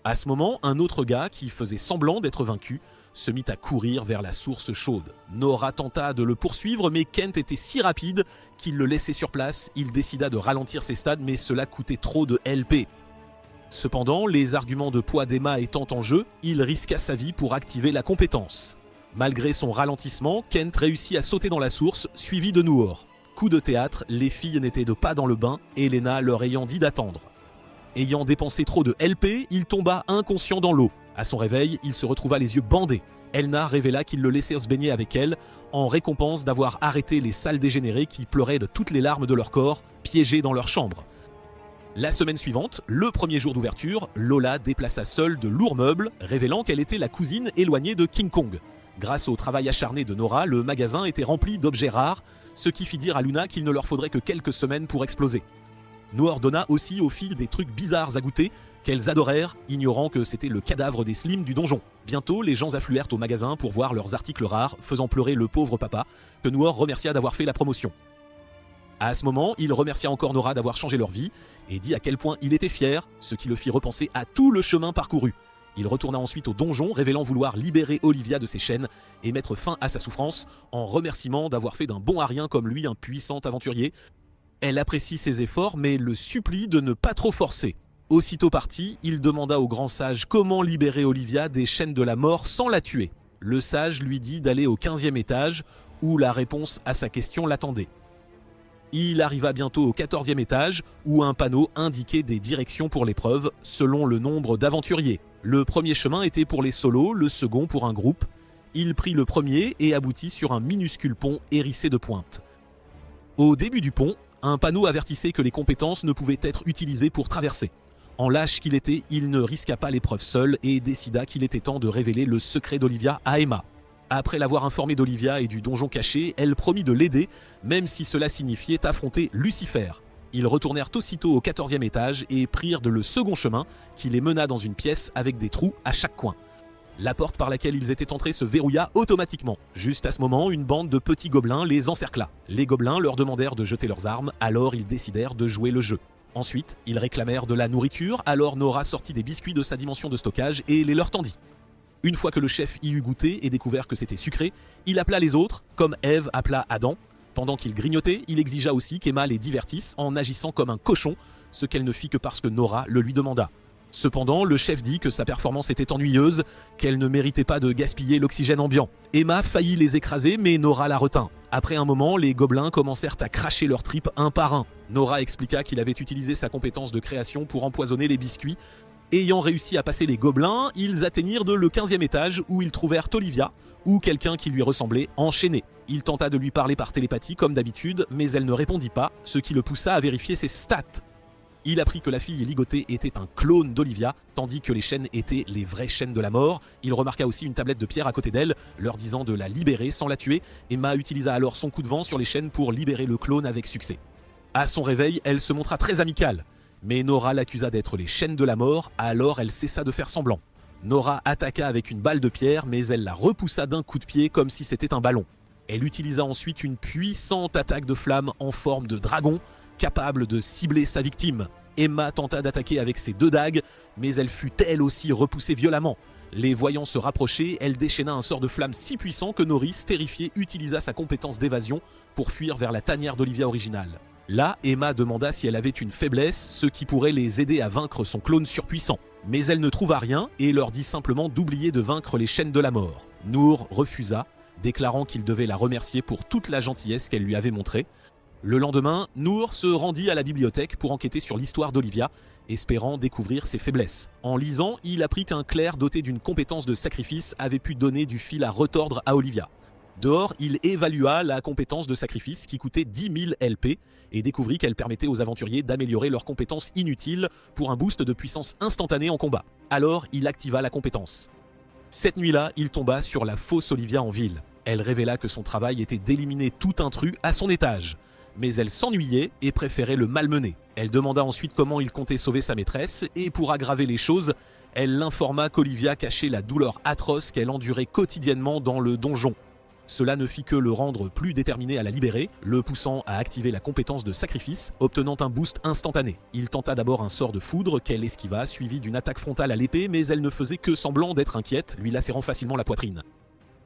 À ce moment, un autre gars, qui faisait semblant d'être vaincu, se mit à courir vers la source chaude. Nora tenta de le poursuivre, mais Kent était si rapide qu'il le laissait sur place. Il décida de ralentir ses stades, mais cela coûtait trop de LP. Cependant, les arguments de poids d'Emma étant en jeu, il risqua sa vie pour activer la compétence. Malgré son ralentissement, Kent réussit à sauter dans la source, suivi de Noor. Coup de théâtre, les filles n'étaient de pas dans le bain, Elena leur ayant dit d'attendre. Ayant dépensé trop de LP, il tomba inconscient dans l'eau. À son réveil, il se retrouva les yeux bandés. Elna révéla qu'il le laissait se baigner avec elle, en récompense d'avoir arrêté les sales dégénérés qui pleuraient de toutes les larmes de leur corps, piégés dans leur chambre. La semaine suivante, le premier jour d'ouverture, Lola déplaça seule de lourds meubles, révélant qu'elle était la cousine éloignée de King Kong. Grâce au travail acharné de Nora, le magasin était rempli d'objets rares, ce qui fit dire à Luna qu'il ne leur faudrait que quelques semaines pour exploser. Noor donna aussi aux filles des trucs bizarres à goûter, qu'elles adorèrent, ignorant que c'était le cadavre des slims du donjon. Bientôt, les gens affluèrent au magasin pour voir leurs articles rares, faisant pleurer le pauvre papa, que Noor remercia d'avoir fait la promotion. À ce moment, il remercia encore Nora d'avoir changé leur vie, et dit à quel point il était fier, ce qui le fit repenser à tout le chemin parcouru. Il retourna ensuite au donjon, révélant vouloir libérer Olivia de ses chaînes et mettre fin à sa souffrance, en remerciement d'avoir fait d'un bon à rien comme lui un puissant aventurier. Elle apprécie ses efforts, mais le supplie de ne pas trop forcer. Aussitôt parti, il demanda au grand sage comment libérer Olivia des chaînes de la mort sans la tuer. Le sage lui dit d'aller au 15e étage, où la réponse à sa question l'attendait. Il arriva bientôt au 14e étage, où un panneau indiquait des directions pour l'épreuve, selon le nombre d'aventuriers. Le premier chemin était pour les solos, le second pour un groupe. Il prit le premier et aboutit sur un minuscule pont hérissé de pointes. Au début du pont, un panneau avertissait que les compétences ne pouvaient être utilisées pour traverser. En lâche qu'il était, il ne risqua pas l'épreuve seul et décida qu'il était temps de révéler le secret d'Olivia à Emma. Après l'avoir informée d'Olivia et du donjon caché, elle promit de l'aider, même si cela signifiait affronter Lucifer. Ils retournèrent aussitôt au 14e étage et prirent le second chemin qui les mena dans une pièce avec des trous à chaque coin. La porte par laquelle ils étaient entrés se verrouilla automatiquement. Juste à ce moment, une bande de petits gobelins les encercla. Les gobelins leur demandèrent de jeter leurs armes, alors ils décidèrent de jouer le jeu. Ensuite, ils réclamèrent de la nourriture, alors Nora sortit des biscuits de sa dimension de stockage et les leur tendit. Une fois que le chef y eut goûté et découvert que c'était sucré, il appela les autres, comme Ève appela Adam. Pendant qu'il grignotait, il exigea aussi qu'Emma les divertisse en agissant comme un cochon, ce qu'elle ne fit que parce que Nora le lui demanda. Cependant, le chef dit que sa performance était ennuyeuse, qu'elle ne méritait pas de gaspiller l'oxygène ambiant. Emma faillit les écraser, mais Nora la retint. Après un moment, les gobelins commencèrent à cracher leurs tripes un par un. Nora expliqua qu'il avait utilisé sa compétence de création pour empoisonner les biscuits. Ayant réussi à passer les gobelins, ils atteignirent le 15e étage où ils trouvèrent Olivia, ou quelqu'un qui lui ressemblait, enchaîné. Il tenta de lui parler par télépathie comme d'habitude, mais elle ne répondit pas, ce qui le poussa à vérifier ses stats. Il apprit que la fille ligotée était un clone d'Olivia, tandis que les chaînes étaient les vraies chaînes de la mort. Il remarqua aussi une tablette de pierre à côté d'elle, leur disant de la libérer sans la tuer. Emma utilisa alors son coup de vent sur les chaînes pour libérer le clone avec succès. À son réveil, elle se montra très amicale. Mais Nora l'accusa d'être les chaînes de la mort, alors elle cessa de faire semblant. Nora attaqua avec une balle de pierre, mais elle la repoussa d'un coup de pied comme si c'était un ballon. Elle utilisa ensuite une puissante attaque de flamme en forme de dragon, capable de cibler sa victime. Emma tenta d'attaquer avec ses 2 dagues, mais elle fut elle aussi repoussée violemment. Les voyant se rapprocher, elle déchaîna un sort de flamme si puissant que Norris, terrifié, utilisa sa compétence d'évasion pour fuir vers la tanière d'Olivia originale. Là, Emma demanda si elle avait une faiblesse, ce qui pourrait les aider à vaincre son clone surpuissant. Mais elle ne trouva rien et leur dit simplement d'oublier de vaincre les chaînes de la mort. Noor refusa, déclarant qu'il devait la remercier pour toute la gentillesse qu'elle lui avait montrée. Le lendemain, Noor se rendit à la bibliothèque pour enquêter sur l'histoire d'Olivia, espérant découvrir ses faiblesses. En lisant, il apprit qu'un clerc doté d'une compétence de sacrifice avait pu donner du fil à retordre à Olivia. Dehors, il évalua la compétence de sacrifice qui coûtait 10 000 LP et découvrit qu'elle permettait aux aventuriers d'améliorer leurs compétences inutiles pour un boost de puissance instantané en combat. Alors, il activa la compétence. Cette nuit-là, il tomba sur la fausse Olivia en ville. Elle révéla que son travail était d'éliminer tout intrus à son étage. Mais elle s'ennuyait et préférait le malmener. Elle demanda ensuite comment il comptait sauver sa maîtresse et pour aggraver les choses, elle l'informa qu'Olivia cachait la douleur atroce qu'elle endurait quotidiennement dans le donjon. Cela ne fit que le rendre plus déterminé à la libérer, le poussant à activer la compétence de sacrifice, obtenant un boost instantané. Il tenta d'abord un sort de foudre qu'elle esquiva, suivi d'une attaque frontale à l'épée, mais elle ne faisait que semblant d'être inquiète, lui lacérant facilement la poitrine.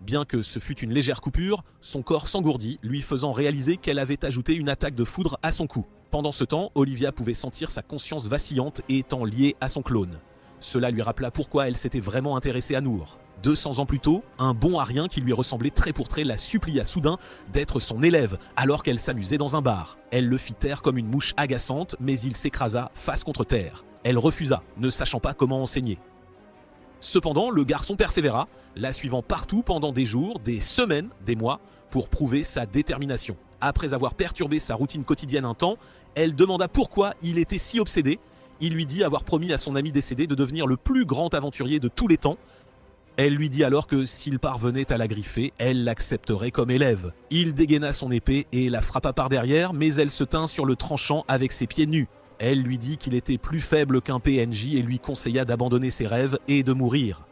Bien que ce fût une légère coupure, son corps s'engourdit, lui faisant réaliser qu'elle avait ajouté une attaque de foudre à son cou. Pendant ce temps, Olivia pouvait sentir sa conscience vacillante étant liée à son clone. Cela lui rappela pourquoi elle s'était vraiment intéressée à Noor. 200 ans plus tôt, un bon arien qui lui ressemblait trait pour trait la supplia soudain d'être son élève alors qu'elle s'amusait dans un bar. Elle le fit taire comme une mouche agaçante, mais il s'écrasa face contre terre. Elle refusa, ne sachant pas comment enseigner. Cependant, le garçon persévéra, la suivant partout pendant des jours, des semaines, des mois, pour prouver sa détermination. Après avoir perturbé sa routine quotidienne un temps, elle demanda pourquoi il était si obsédé. Il lui dit avoir promis à son ami décédé de devenir le plus grand aventurier de tous les temps. Elle lui dit alors que s'il parvenait à la griffer, elle l'accepterait comme élève. Il dégaina son épée et la frappa par derrière, mais elle se tint sur le tranchant avec ses pieds nus. Elle lui dit qu'il était plus faible qu'un PNJ et lui conseilla d'abandonner ses rêves et de mourir.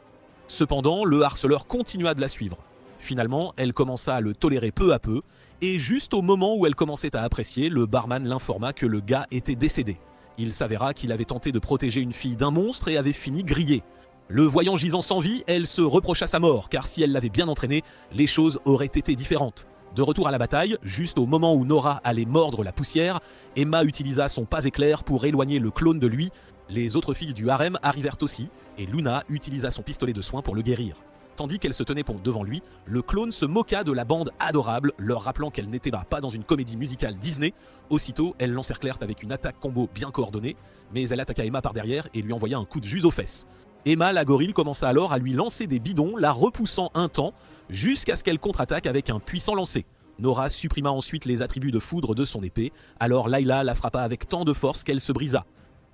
Cependant, le harceleur continua de la suivre. Finalement, elle commença à le tolérer peu à peu, et juste au moment où elle commençait à apprécier, le barman l'informa que le gars était décédé. Il s'avéra qu'il avait tenté de protéger une fille d'un monstre et avait fini grillé. Le voyant gisant sans vie, elle se reprocha sa mort, car si elle l'avait bien entraîné, les choses auraient été différentes. De retour à la bataille, juste au moment où Nora allait mordre la poussière, Emma utilisa son pas éclair pour éloigner le clone de lui. Les autres filles du harem arrivèrent aussi, et Luna utilisa son pistolet de soin pour le guérir. Tandis qu'elle se tenait devant lui, le clone se moqua de la bande adorable, leur rappelant qu'elle n'était pas dans une comédie musicale Disney. Aussitôt, elles l'encerclèrent avec une attaque combo bien coordonnée, mais elle attaqua Emma par derrière et lui envoya un coup de jus aux fesses. Emma, la gorille, commença alors à lui lancer des bidons, la repoussant un temps, jusqu'à ce qu'elle contre-attaque avec un puissant lancer. Nora supprima ensuite les attributs de foudre de son épée, alors Layla la frappa avec tant de force qu'elle se brisa.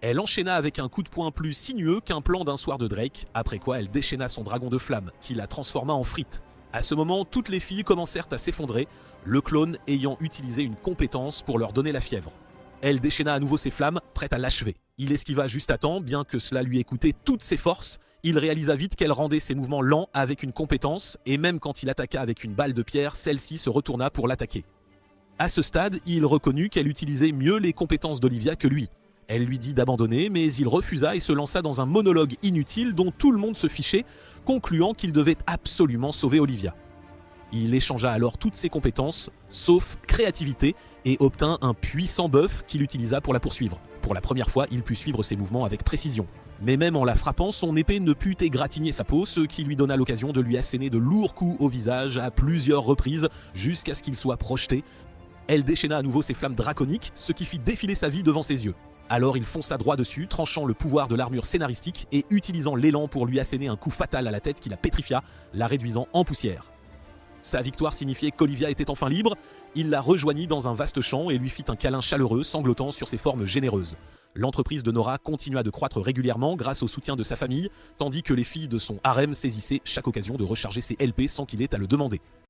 Elle enchaîna avec un coup de poing plus sinueux qu'un plan d'un soir de Drake, après quoi elle déchaîna son dragon de flamme, qui la transforma en frite. À ce moment, toutes les filles commencèrent à s'effondrer, le clone ayant utilisé une compétence pour leur donner la fièvre. Elle déchaîna à nouveau ses flammes, prête à l'achever. Il esquiva juste à temps, bien que cela lui ait coûté toutes ses forces. Il réalisa vite qu'elle rendait ses mouvements lents avec une compétence, et même quand il attaqua avec une balle de pierre, celle-ci se retourna pour l'attaquer. À ce stade, il reconnut qu'elle utilisait mieux les compétences d'Olivia que lui. Elle lui dit d'abandonner, mais il refusa et se lança dans un monologue inutile dont tout le monde se fichait, concluant qu'il devait absolument sauver Olivia. Il échangea alors toutes ses compétences, sauf créativité, et obtint un puissant buff qu'il utilisa pour la poursuivre. Pour la première fois, il put suivre ses mouvements avec précision. Mais même en la frappant, son épée ne put égratigner sa peau, ce qui lui donna l'occasion de lui asséner de lourds coups au visage à plusieurs reprises, jusqu'à ce qu'il soit projeté. Elle déchaîna à nouveau ses flammes draconiques, ce qui fit défiler sa vie devant ses yeux. Alors il fonça droit dessus, tranchant le pouvoir de l'armure scénaristique et utilisant l'élan pour lui asséner un coup fatal à la tête qui la pétrifia, la réduisant en poussière. Sa victoire signifiait qu'Olivia était enfin libre. Il la rejoignit dans un vaste champ et lui fit un câlin chaleureux, sanglotant sur ses formes généreuses. L'entreprise de Nora continua de croître régulièrement grâce au soutien de sa famille, tandis que les filles de son harem saisissaient chaque occasion de recharger ses LP sans qu'il ait à le demander.